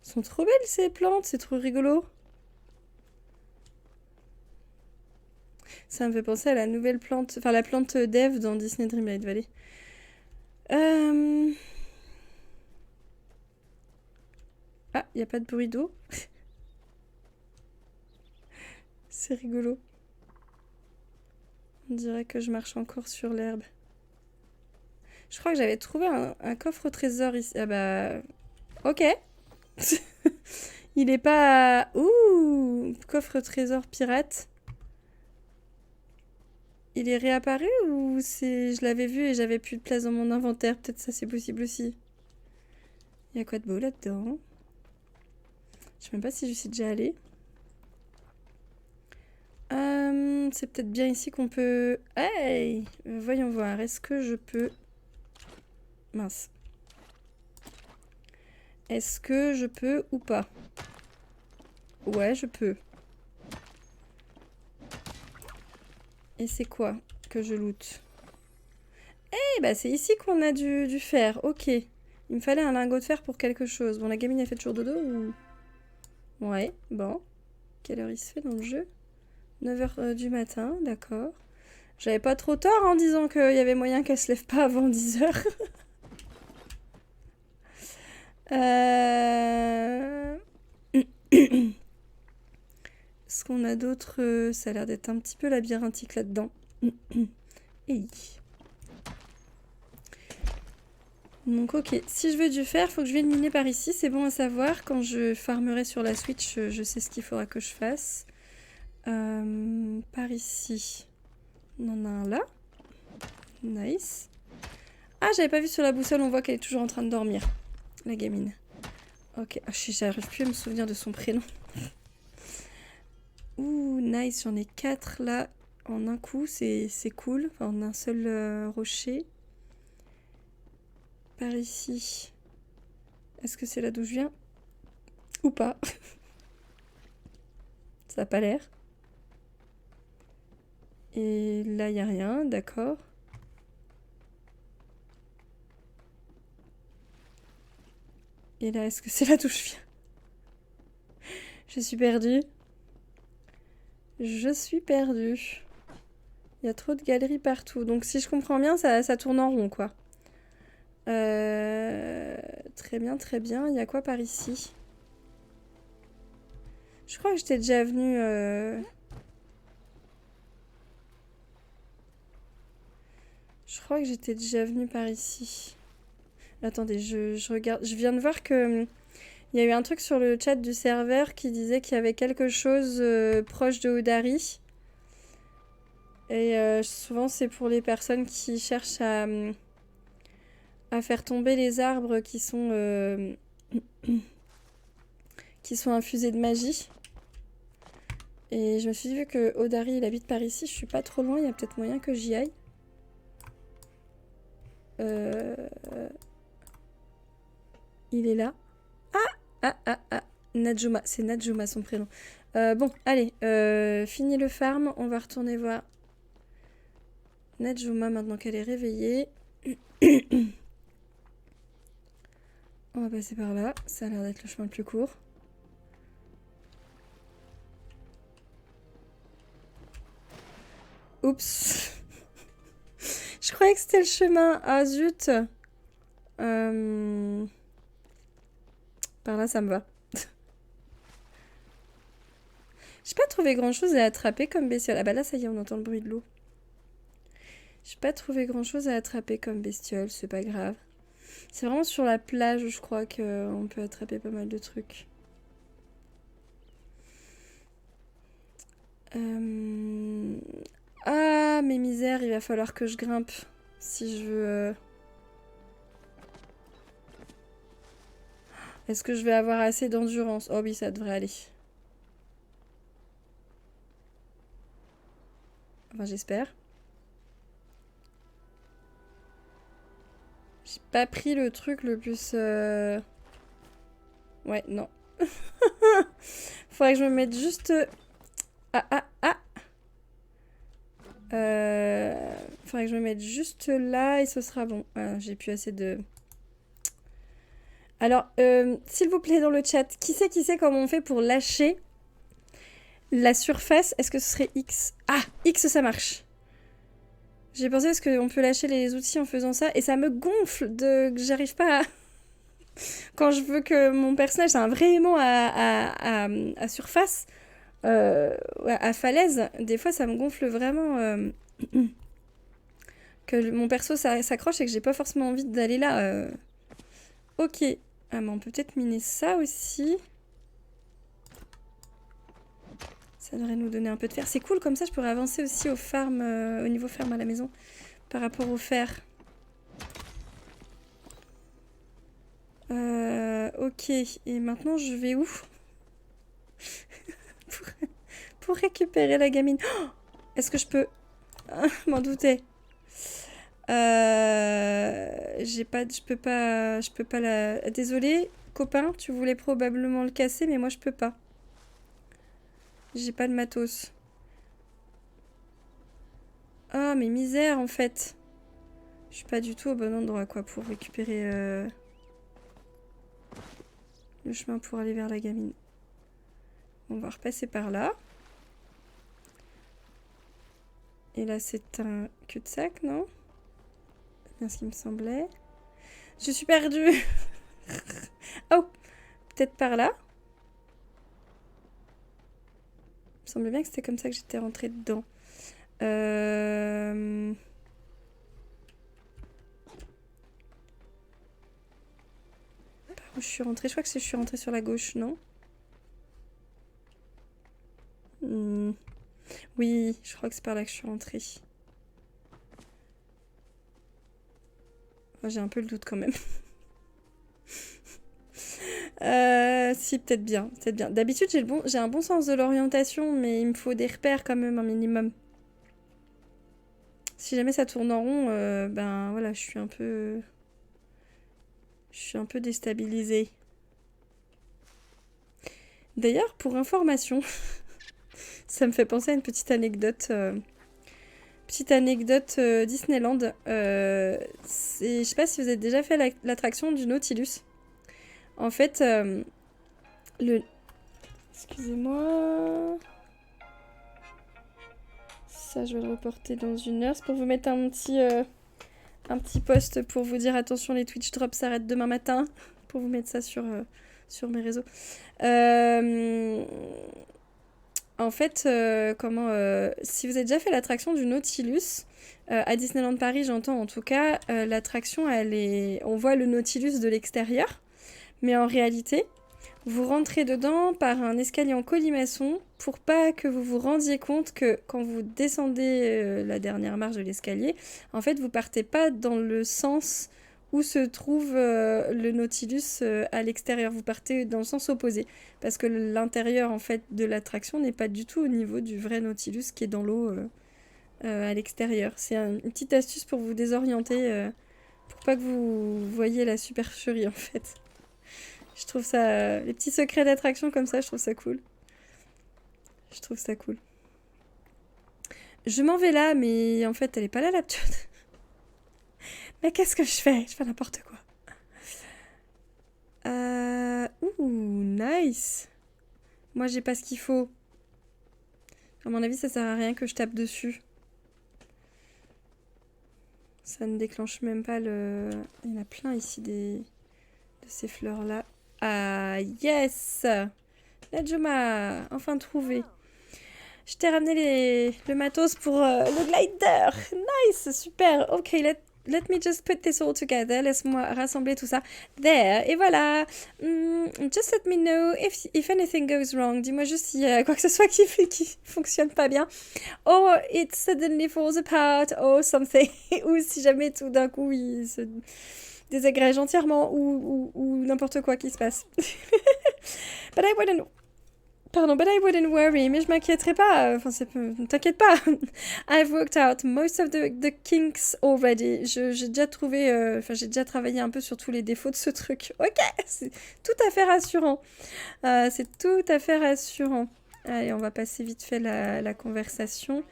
Sont trop belles ces plantes, c'est trop rigolo. Ça me fait penser à la nouvelle plante, enfin la plante d'Eve dans Disney Dreamlight Valley. Ah, il n'y a pas de bruit d'eau. C'est rigolo. On dirait que je marche encore sur l'herbe. Je crois que j'avais trouvé un coffre au trésor ici. Ah bah... Ok. Il est pas... Ouh, coffre au trésor pirate. Il est réapparu ou c'est... Je l'avais vu et j'avais plus de place dans mon inventaire. Peut-être ça c'est possible aussi. Il y a quoi de beau là-dedans? Je sais même pas si je suis déjà allée. C'est peut-être bien ici qu'on peut... Hey! Voyons voir. Est-ce que je peux... Mince. Est-ce que je peux ou pas? Ouais, je peux. Et c'est quoi que je loot? Eh bah c'est ici qu'on a du fer. Ok. Il me fallait un lingot de fer pour quelque chose. Bon, la gamine a fait toujours dodo ou... Ouais, bon. Quelle heure il se fait dans le jeu? 9h du matin, d'accord. J'avais pas trop tort en disant qu'il y avait moyen qu'elle se lève pas avant 10h. Est-ce qu'on a d'autres... Ça a l'air d'être un petit peu labyrinthique là-dedans. Et... Donc ok, si je veux du fer, faut que je vienne miner par ici, c'est bon à savoir. Quand je farmerai sur la Switch, je sais ce qu'il faudra que je fasse. Par ici, on en a un là. Nice. Ah, j'avais pas vu sur la boussole, on voit qu'elle est toujours en train de dormir, la gamine. Ok, j'arrive plus à me souvenir de son prénom. Ouh, nice, j'en ai 4 là en un coup, c'est cool, enfin en un seul rocher. Par ici, est-ce que c'est là d'où je viens? Ou pas? Ça n'a pas l'air. Et là, il n'y a rien, d'accord. Et là, est-ce que c'est là d'où je viens? Je suis perdue. Je suis perdue. Il y a trop de galeries partout. Donc si je comprends bien, ça tourne en rond, quoi. Très bien, très bien. Il y a quoi par ici? Je crois que j'étais déjà venue... Je crois que j'étais déjà venue par ici. Attendez, je regarde. Je viens de voir que... Il y a eu un truc sur le chat du serveur qui disait qu'il y avait quelque chose proche de Hodari. Et souvent, c'est pour les personnes qui cherchent à faire tomber les arbres qui sont infusés de magie. Et je me suis dit, vu que Hodari, il habite par ici, je suis pas trop loin, il y a peut-être moyen que j'y aille. Il est là. Ah, Najuma, c'est Najuma son prénom. Bon, allez, fini le farm, on va retourner voir Najuma maintenant qu'elle est réveillée. On va passer par là, ça a l'air d'être le chemin le plus court. Oups. Je croyais que c'était le chemin. Ah zut. Par là, ça me va. J'ai pas trouvé grand chose à attraper comme bestiole. Ah bah là, ça y est, on entend le bruit de l'eau. J'ai pas trouvé grand chose à attraper comme bestiole, c'est pas grave. C'est vraiment sur la plage, je crois, qu'on peut attraper pas mal de trucs. Ah, mes misères, il va falloir que je grimpe si je veux... Est-ce que je vais avoir assez d'endurance? Oh oui, ça devrait aller. Enfin, j'espère. J'ai pas pris le truc le plus... Ouais, non. Faudrait que je me mette juste... Faudrait que je me mette juste là et ce sera bon. Voilà, j'ai plus assez de... Alors, s'il vous plaît, dans le chat, qui sait comment on fait pour lâcher la surface? Est-ce que ce serait X? Ah, X, ça marche. J'ai pensé parce qu'on peut lâcher les outils en faisant ça et ça me gonfle que j'arrive pas à... Quand je veux que mon personnage ait un vrai aimant à surface, à falaise, des fois ça me gonfle vraiment que mon perso s'accroche et que j'ai pas forcément envie d'aller là. Ok. Ah mais on peut peut-être miner ça aussi. Ça devrait nous donner un peu de fer. C'est cool, comme ça je pourrais avancer aussi au niveau farm à la maison par rapport au fer. Ok, et maintenant je vais où? pour récupérer la gamine. Oh, est-ce que je peux... m'en doutais. Je peux pas la... Désolée, copain, tu voulais probablement le casser, mais moi je peux pas. J'ai pas de matos. Ah, mais misère en fait. Je suis pas du tout au bon endroit quoi pour récupérer le chemin pour aller vers la gamine. On va repasser par là. Et là, c'est un cul-de-sac, non? C'est bien ce qui me semblait. Je suis perdue. Oh, peut-être par là. Il me semblait bien que c'était comme ça que j'étais rentrée dedans. Par où je suis rentrée? Je crois que je suis rentrée sur la gauche, non? Oui, je crois que c'est par là que je suis rentrée. Enfin, j'ai un peu le doute quand même. Si, peut-être bien, peut-être bien. D'habitude, j'ai un bon sens de l'orientation, mais il me faut des repères quand même, un minimum. Si jamais ça tourne en rond, ben voilà, je suis un peu déstabilisée. D'ailleurs, pour information, ça me fait penser à une petite anecdote. Disneyland. Je sais pas si vous avez déjà fait l'attraction du Nautilus. En fait, Excusez-moi. Ça, je vais le reporter dans une heure. C'est pour vous mettre un petit post pour vous dire attention, les Twitch drops s'arrêtent demain matin. Pour vous mettre ça sur mes réseaux. En fait, si vous avez déjà fait l'attraction du Nautilus, à Disneyland Paris, j'entends en tout cas, l'attraction, on voit le Nautilus de l'extérieur, mais en réalité, vous rentrez dedans par un escalier en colimaçon pour pas que vous vous rendiez compte que quand vous descendez la dernière marche de l'escalier, en fait, vous partez pas dans le sens où se trouve le Nautilus à l'extérieur. Vous partez dans le sens opposé. Parce que l'intérieur, en fait, de l'attraction n'est pas du tout au niveau du vrai Nautilus qui est dans l'eau à l'extérieur. C'est une petite astuce pour vous désorienter, pour pas que vous voyiez la supercherie, en fait. Je trouve ça... les petits secrets d'attraction comme ça, je trouve ça cool. Je trouve ça cool. Je m'en vais là, mais en fait, elle est pas là, la petite. Mais qu'est-ce que je fais? Je fais n'importe quoi. Ouh, nice. Moi, j'ai pas ce qu'il faut. À mon avis, ça sert à rien que je tape dessus. Ça ne déclenche même pas le... Il y en a plein ici de ces fleurs-là. Ah, yes! Najoma, enfin trouvé. Je t'ai ramené le matos pour le glider. Nice, super. Ok, let me just put this all together. Laisse-moi rassembler tout ça. There, et voilà. Just let me know if anything goes wrong. Dis-moi juste s'il y a quoi que ce soit qui fonctionne pas bien. Or it suddenly falls apart or something. Ou si jamais tout d'un coup il se désagrège entièrement ou n'importe quoi qui se passe. But I wouldn't worry, mais je m'inquiéterai pas. Enfin, ne t'inquiète pas. I've worked out most of the kinks already. J'ai déjà trouvé, j'ai déjà travaillé un peu sur tous les défauts de ce truc. Ok, c'est tout à fait rassurant. C'est tout à fait rassurant. Allez, on va passer vite fait la conversation.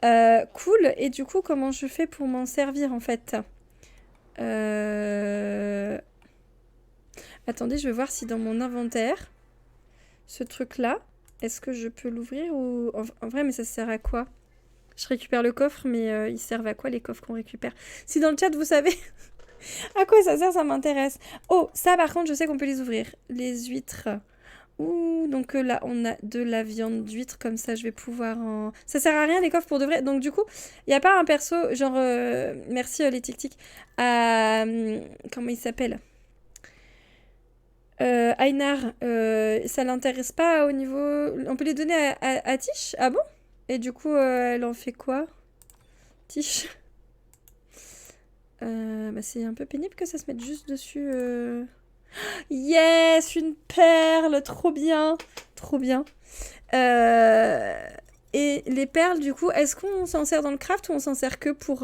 Cool. Et du coup, comment je fais pour m'en servir en fait? Attendez, je vais voir si dans mon inventaire, ce truc-là, est-ce que je peux l'ouvrir ou... En vrai, mais ça sert à quoi? Je récupère le coffre, mais ils servent à quoi les coffres qu'on récupère? Si dans le chat, vous savez à quoi ça sert, ça m'intéresse. Oh, ça par contre, je sais qu'on peut les ouvrir. Les huîtres. Ouh, donc là, on a de la viande d'huître, comme ça, je vais pouvoir en... Ça sert à rien, les coffres, pour de vrai. Donc du coup, il n'y a pas un perso, genre... merci les tic-tic. Comment il s'appelle? Einar, ça l'intéresse pas au niveau... On peut les donner à Tish? Ah bon? Et du coup, elle en fait quoi? Tish? Bah c'est un peu pénible que ça se mette juste dessus. Yes, une perle, trop bien. Trop bien. Et les perles, du coup, est-ce qu'on s'en sert dans le craft ou on s'en sert que pour...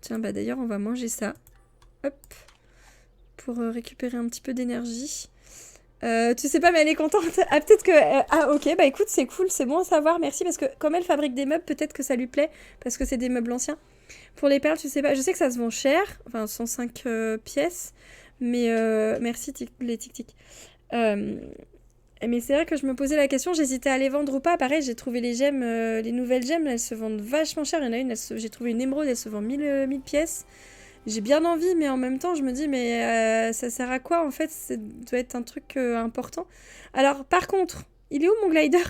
Tiens, bah d'ailleurs, on va manger ça. Hop. Pour récupérer un petit peu d'énergie. Tu sais pas, mais elle est contente. Ah, peut-être que... ah, ok, bah écoute, c'est cool, c'est bon à savoir, merci. Parce que comme elle fabrique des meubles, peut-être que ça lui plaît. Parce que c'est des meubles anciens. Pour les perles, tu sais pas. Je sais que ça se vend cher. Enfin, 105 pièces. Mais merci les tic-tic. Mais c'est vrai que je me posais la question, j'hésitais à les vendre ou pas. Pareil, j'ai trouvé les gemmes, les nouvelles gemmes, elles se vendent vachement cher. Il y en a une, j'ai trouvé une émeraude, elle se vend 1000 pièces. J'ai bien envie, mais en même temps, je me dis, mais ça sert à quoi en fait? Ça doit être un truc important. Alors, par contre, il est où mon glider?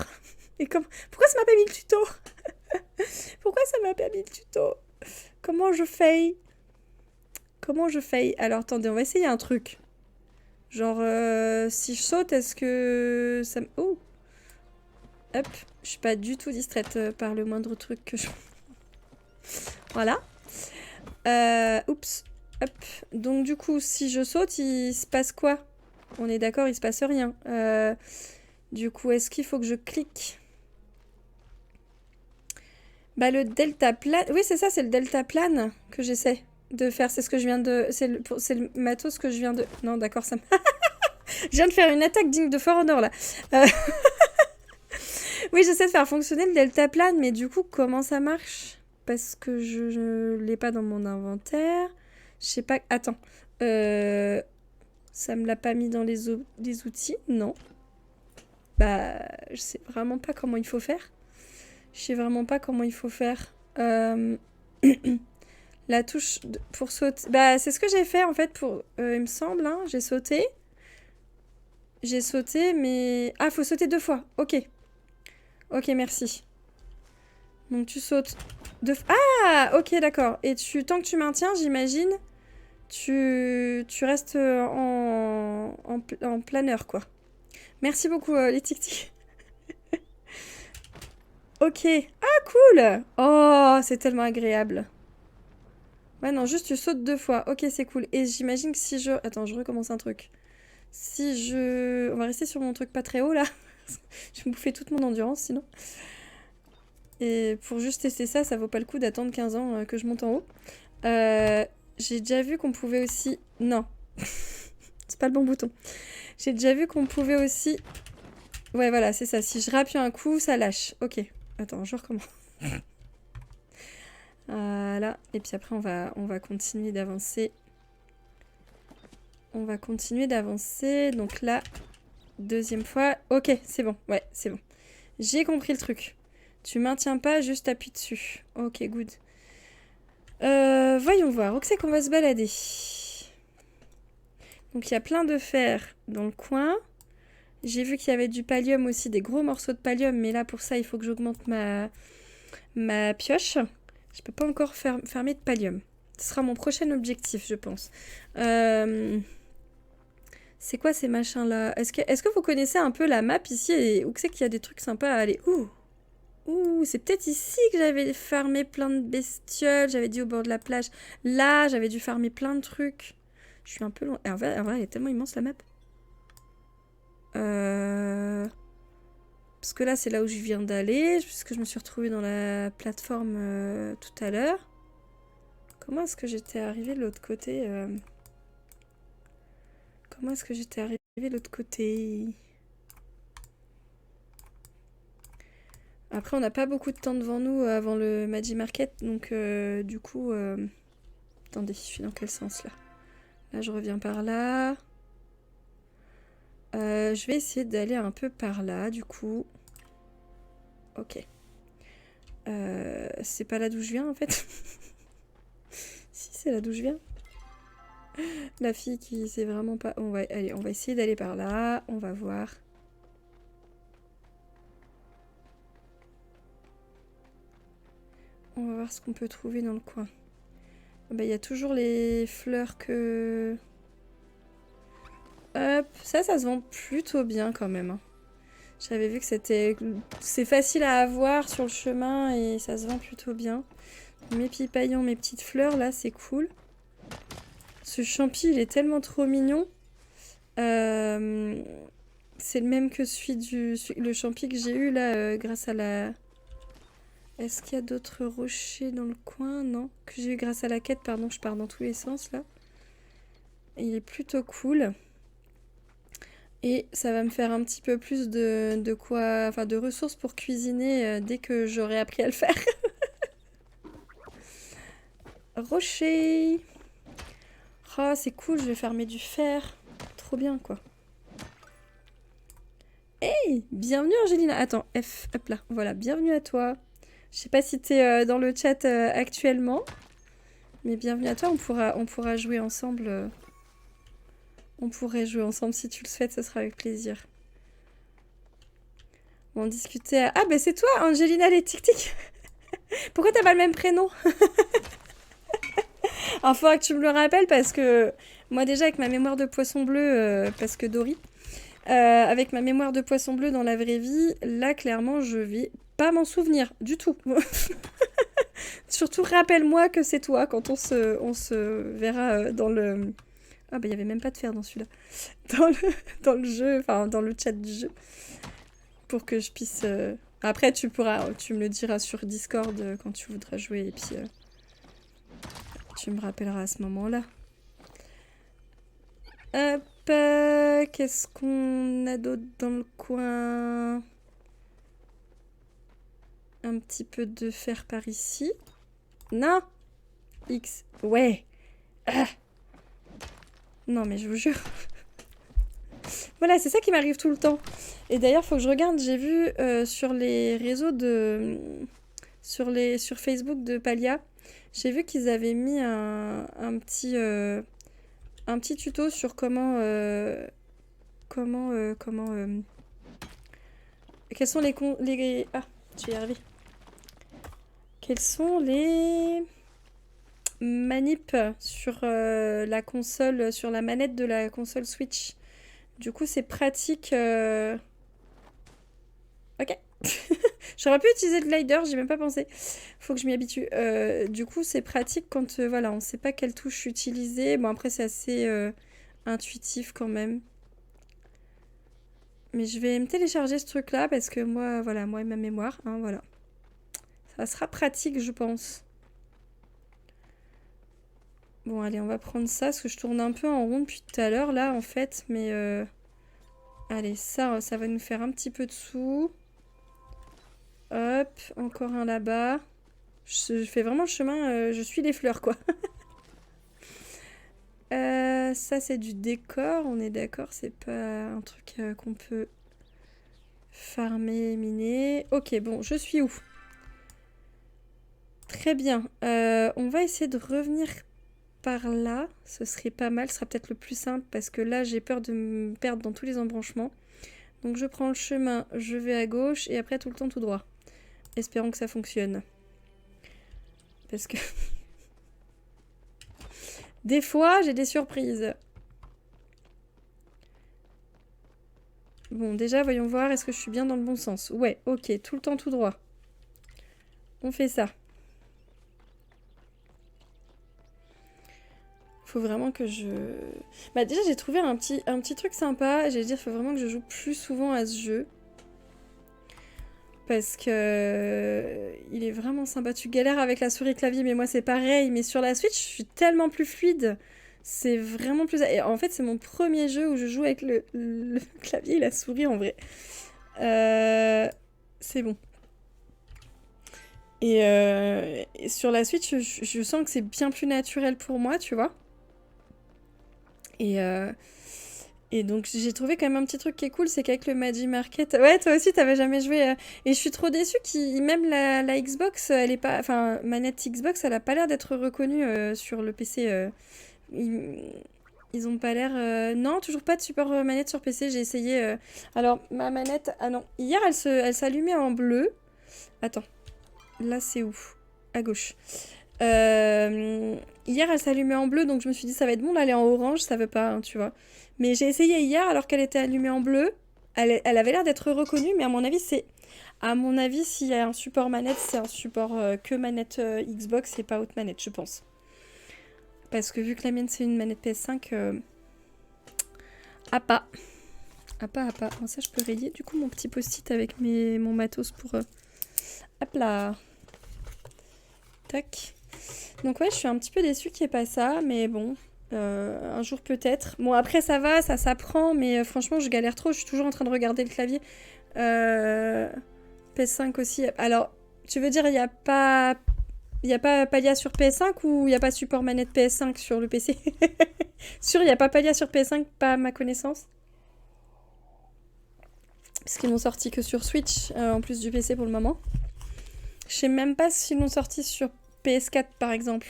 Et pourquoi ça m'a pas mis le tuto? Pourquoi ça m'a pas mis le tuto? Comment je fais? Comment je fais? Alors, attendez, on va essayer un truc. Genre, si je saute, est-ce que ça me... Oh! Hop, je suis pas du tout distraite par le moindre truc que je... Voilà. Oups. Hop. Donc du coup, si je saute, il se passe quoi? On est d'accord, il se passe rien. Du coup, est-ce qu'il faut que je clique? Bah le deltaplane... Oui, c'est ça, c'est le deltaplane que j'essaie de faire. C'est ce que je viens de... C'est le matos que je viens de... Non, d'accord, ça me... Je viens de faire une attaque digne de For Honor, là. Oui, j'essaie de faire fonctionner le deltaplane, mais du coup, comment ça marche? Parce que je l'ai pas dans mon inventaire. Je sais pas... Attends. Ça me l'a pas mis dans les outils? Non. Bah, je sais vraiment pas comment il faut faire. Je sais vraiment pas comment il faut faire. La touche pour sauter... Bah, c'est ce que j'ai fait, en fait, pour... il me semble, hein. J'ai sauté. J'ai sauté, mais... Ah, faut sauter 2 fois. Ok. Ok, merci. Donc, tu sautes 2 fois. Ah, ok, d'accord. Et tant que tu maintiens, j'imagine, tu restes en planeur, quoi. Merci beaucoup, les tic-tic. Ok. Ah, cool. Oh, c'est tellement agréable. Ouais, non, juste tu sautes 2 fois. Ok, c'est cool. Et j'imagine que si je... Attends, je recommence un truc. Si je... On va rester sur mon truc pas très haut, là. Je vais me bouffer toute mon endurance, sinon. Et pour juste tester ça, ça vaut pas le coup d'attendre 15 ans que je monte en haut. J'ai déjà vu qu'on pouvait aussi... Non. C'est pas le bon bouton. J'ai déjà vu qu'on pouvait aussi... Ouais, voilà, c'est ça. Si je rappuie un coup, ça lâche. Ok. Attends, je recommence. Voilà. Et puis après, on va continuer d'avancer. On va continuer d'avancer. Donc là, deuxième fois. Ok, c'est bon. Ouais, c'est bon. J'ai compris le truc. Tu maintiens pas, juste appuie dessus. Ok, good. Voyons voir. Où c'est qu'on va se balader? Donc il y a plein de fer dans le coin. J'ai vu qu'il y avait du pallium aussi, des gros morceaux de pallium. Mais là, pour ça, il faut que j'augmente ma pioche. Je peux pas encore fermer de pallium. Ce sera mon prochain objectif, je pense. C'est quoi ces machins-là? Est-ce que vous connaissez un peu la map ici et où c'est qu'il y a des trucs sympas à aller? Ouh, c'est peut-être ici que j'avais farmé plein de bestioles. J'avais dit au bord de la plage. Là, j'avais dû farmer plein de trucs. Je suis un peu loin. En vrai, elle est tellement immense la map. Parce que là, c'est là où je viens d'aller. Puisque je me suis retrouvée dans la plateforme tout à l'heure. Comment est-ce que j'étais arrivée de l'autre côté Comment est-ce que j'étais arrivée de l'autre côté? Après, on n'a pas beaucoup de temps devant nous avant le Magi Market. Donc, du coup... Attendez, je suis dans quel sens, là? Là, je reviens par là. Je vais essayer d'aller un peu par là, du coup. Ok. C'est pas là d'où je viens, en fait. Si, c'est là d'où je viens. La fille qui sait vraiment pas... Allez, on va essayer d'aller par là. On va voir. On va voir ce qu'on peut trouver dans le coin. Bah, il y a toujours les fleurs que... Hop, ça se vend plutôt bien quand même. Hein. J'avais vu que c'est facile à avoir sur le chemin et ça se vend plutôt bien. Mes pipaillons, mes petites fleurs, là, c'est cool. Ce champi, il est tellement trop mignon. C'est le même que le champi que j'ai eu, là, grâce à la... Est-ce qu'il y a d'autres rochers dans le coin? Non. Que j'ai eu grâce à la quête, pardon, je pars dans tous les sens, là. Il est plutôt cool. Et ça va me faire un petit peu plus de quoi... Enfin, de ressources pour cuisiner dès que j'aurai appris à le faire. Rocher. Oh, c'est cool, je vais farmer du fer. Trop bien, quoi. Hey, bienvenue Angelina. Attends, F, hop là, voilà, bienvenue à toi. Je sais pas si t'es dans le chat actuellement, mais bienvenue à toi. On pourra jouer ensemble. On pourrait jouer ensemble si tu le souhaites, ce sera avec plaisir. On discutait. Ah, ben c'est toi, Angelina les tic-tic. Pourquoi t'as pas le même prénom? Il faudra que tu me le rappelles parce que moi déjà avec ma mémoire de poisson bleu, parce que Dory, avec ma mémoire de poisson bleu dans la vraie vie, là clairement je vais pas m'en souvenir du tout. Surtout rappelle-moi que c'est toi quand on se verra dans le... Ah bah il y avait même pas de fer dans celui-là. Dans le jeu, enfin dans le chat du jeu. Pour que je puisse... Après tu me le diras sur Discord quand tu voudras jouer et puis... tu me rappelleras à ce moment-là. Hop, qu'est-ce qu'on a d'autre dans le coin? Un petit peu de fer par ici. Non! X. Ouais! Ah. Non, mais je vous jure. Voilà, c'est ça qui m'arrive tout le temps. Et d'ailleurs, faut que je regarde. J'ai vu sur les réseaux de... Sur Facebook de Palia, j'ai vu qu'ils avaient mis un petit tuto sur comment... quels sont les... Ah, je vais y arriver. Quels sont les manips sur la console, sur la manette de la console Switch. Du coup, c'est pratique. Ok. J'aurais pu utiliser le glider, j'ai même pas pensé. Faut que je m'y habitue. Du coup, c'est pratique quand voilà, on sait pas quelle touche utiliser. Bon, après, c'est assez intuitif quand même. Mais je vais me télécharger ce truc-là parce que moi, voilà, moi et ma mémoire, hein, voilà. Ça sera pratique, je pense. Bon, allez, on va prendre ça, parce que je tourne un peu en rond depuis tout à l'heure, là, en fait. Mais, allez, ça va nous faire un petit peu de sous. Hop, encore un là-bas. Je fais vraiment le chemin, je suis les fleurs, quoi. Ça, c'est du décor, on est d'accord, c'est pas un truc qu'on peut farmer, miner. Ok, bon, je suis où? Très bien. On va essayer de revenir par là. Ce serait pas mal, ce sera peut-être le plus simple parce que là, j'ai peur de me perdre dans tous les embranchements. Donc, je prends le chemin, je vais à gauche et après tout le temps tout droit. Espérons que ça fonctionne. Parce que... des fois, j'ai des surprises. Bon, déjà, voyons voir, est-ce que je suis bien dans le bon sens? Ouais, ok, tout le temps tout droit. On fait ça. Faut vraiment que je... Bah déjà, j'ai trouvé un petit truc sympa. J'allais dire, faut vraiment que je joue plus souvent à ce jeu. Parce que... il est vraiment sympa. Tu galères avec la souris clavier, mais moi, c'est pareil. Mais sur la Switch, je suis tellement plus fluide. C'est vraiment plus... Et en fait, c'est mon premier jeu où je joue avec le clavier et la souris, en vrai. C'est bon. Et sur la Switch, je sens que c'est bien plus naturel pour moi, tu vois. Et donc j'ai trouvé quand même un petit truc qui est cool, c'est qu'avec le Magimarket... Ouais, toi aussi, t'avais jamais joué. Et je suis trop déçue même la Xbox, elle est pas... Enfin, manette Xbox, elle a pas l'air d'être reconnue sur le PC. Ils ont pas l'air... Non, toujours pas de support manette sur PC, j'ai essayé... Alors, ma manette... Ah non, hier, elle s'allumait en bleu. Attends, là, c'est où? À gauche. Hier, elle s'allumait en bleu, donc je me suis dit ça va être bon d'aller en orange, ça veut pas, hein, tu vois. Mais j'ai essayé hier alors qu'elle était allumée en bleu. Elle avait l'air d'être reconnue, mais à mon avis, c'est... À mon avis, s'il y a un support manette, c'est un support que manette Xbox et pas autre manette, je pense. Parce que vu que la mienne, c'est une manette PS5... à pas. À pas, à pas. Bon, ça, je peux rayer, du coup, mon petit post-it avec mon matos pour... Hop là. Tac. Donc ouais, je suis un petit peu déçue qu'il n'y ait pas ça, mais bon, un jour peut-être. Bon, après ça va, ça s'apprend, mais franchement, je galère trop, je suis toujours en train de regarder le clavier. PS5 aussi. Alors, tu veux dire, il n'y a pas Palia sur PS5 ou il n'y a pas support manette PS5 sur le PC? Sûr, il n'y a pas Palia sur PS5, pas à ma connaissance. Parce qu'ils n'ont sorti que sur Switch, en plus du PC pour le moment. Je sais même pas s'ils l'ont sorti sur PS4 par exemple.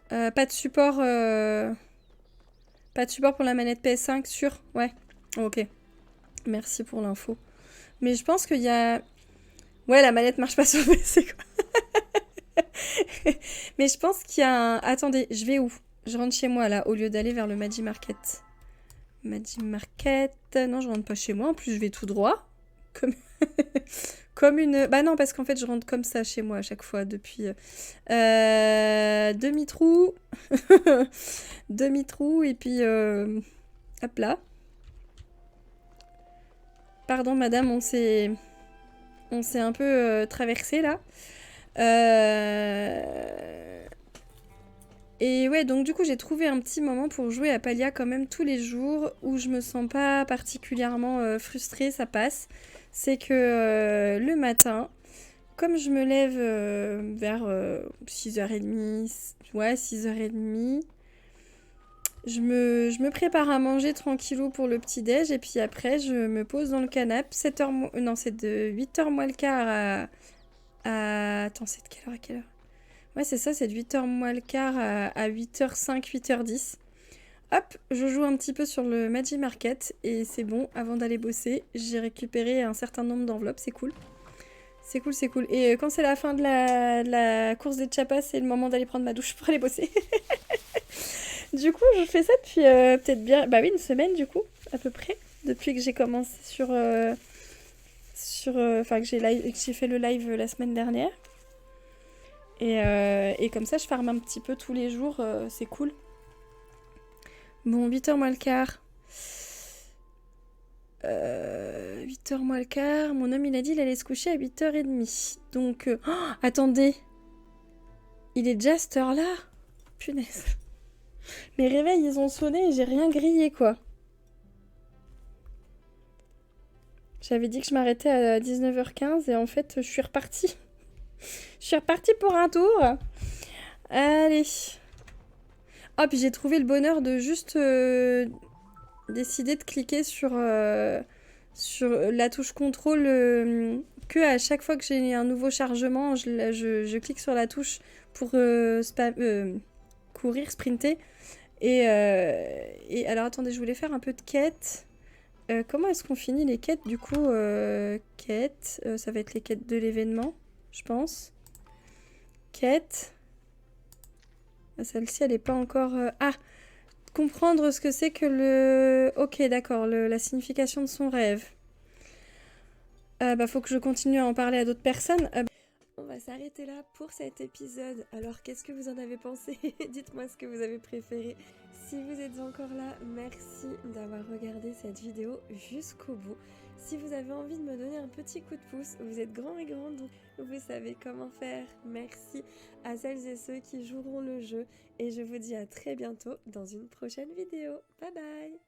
Pas de support. Pas de support pour la manette PS5 sur. Ouais. Ok. Merci pour l'info. Mais je pense qu'il y a. Ouais, la manette marche pas sur PC quoi. Mais je pense qu'il y a un. Attendez, je vais où? Je rentre chez moi là, au lieu d'aller vers le Magi Market. Magi Market. Non, je rentre pas chez moi. En plus, je vais tout droit. Comme, comme une. Bah non, parce qu'en fait, je rentre comme ça chez moi à chaque fois depuis. Demi-trou. Demi-trou et puis. Hop là. Pardon, madame, on s'est un peu traversé là. Et ouais, donc du coup, j'ai trouvé un petit moment pour jouer à Palia quand même tous les jours où je me sens pas particulièrement frustrée, ça passe. C'est que le matin, comme je me lève vers 6h30, ouais, 6h30, je me prépare à manger tranquillou pour le petit-déj et puis après, je me pose dans le canapé. 7h, non, c'est de 8h moins le quart Attends, c'est de quelle heure à quelle heure? Ouais, c'est ça, c'est de 8h moins le quart à 8h05, 8h10. Hop, je joue un petit peu sur le Magi Market et c'est bon, avant d'aller bosser, j'ai récupéré un certain nombre d'enveloppes, c'est cool. C'est cool, c'est cool. Et quand c'est la fin de la course des chapas, c'est le moment d'aller prendre ma douche pour aller bosser. Du coup, je fais ça depuis peut-être bien... Bah oui, une semaine du coup, à peu près. Depuis que j'ai commencé sur... Enfin, que j'ai fait le live la semaine dernière. Et comme ça, je farme un petit peu tous les jours, c'est cool. Bon, 8h moins le quart. 8h moins le quart. Mon homme, il a dit qu'il allait se coucher à 8h30. Donc, oh, attendez. Il est déjà à cette heure-là? Punaise. Mes réveils, ils ont sonné et j'ai rien grillé, quoi. J'avais dit que je m'arrêtais à 19h15 et en fait, je suis repartie. Je suis repartie pour un tour. Allez. Oh, puis j'ai trouvé le bonheur de juste décider de cliquer sur la touche contrôle que à chaque fois que j'ai un nouveau chargement, je clique sur la touche pour courir, sprinter. Et alors attendez, je voulais faire un peu de quête. Comment est-ce qu'on finit les quêtes du coup? Quête, ça va être les quêtes de l'événement, je pense. Quête. Celle-ci, elle n'est pas encore... Ah, comprendre ce que c'est que le... Ok, d'accord, la signification de son rêve. Bah, faut que je continue à en parler à d'autres personnes. On va s'arrêter là pour cet épisode. Alors, qu'est-ce que vous en avez pensé? Dites-moi ce que vous avez préféré. Si vous êtes encore là, merci d'avoir regardé cette vidéo jusqu'au bout. Si vous avez envie de me donner un petit coup de pouce, vous êtes grands et grandes, vous savez comment faire. Merci à celles et ceux qui joueront le jeu. Et je vous dis à très bientôt dans une prochaine vidéo. Bye bye!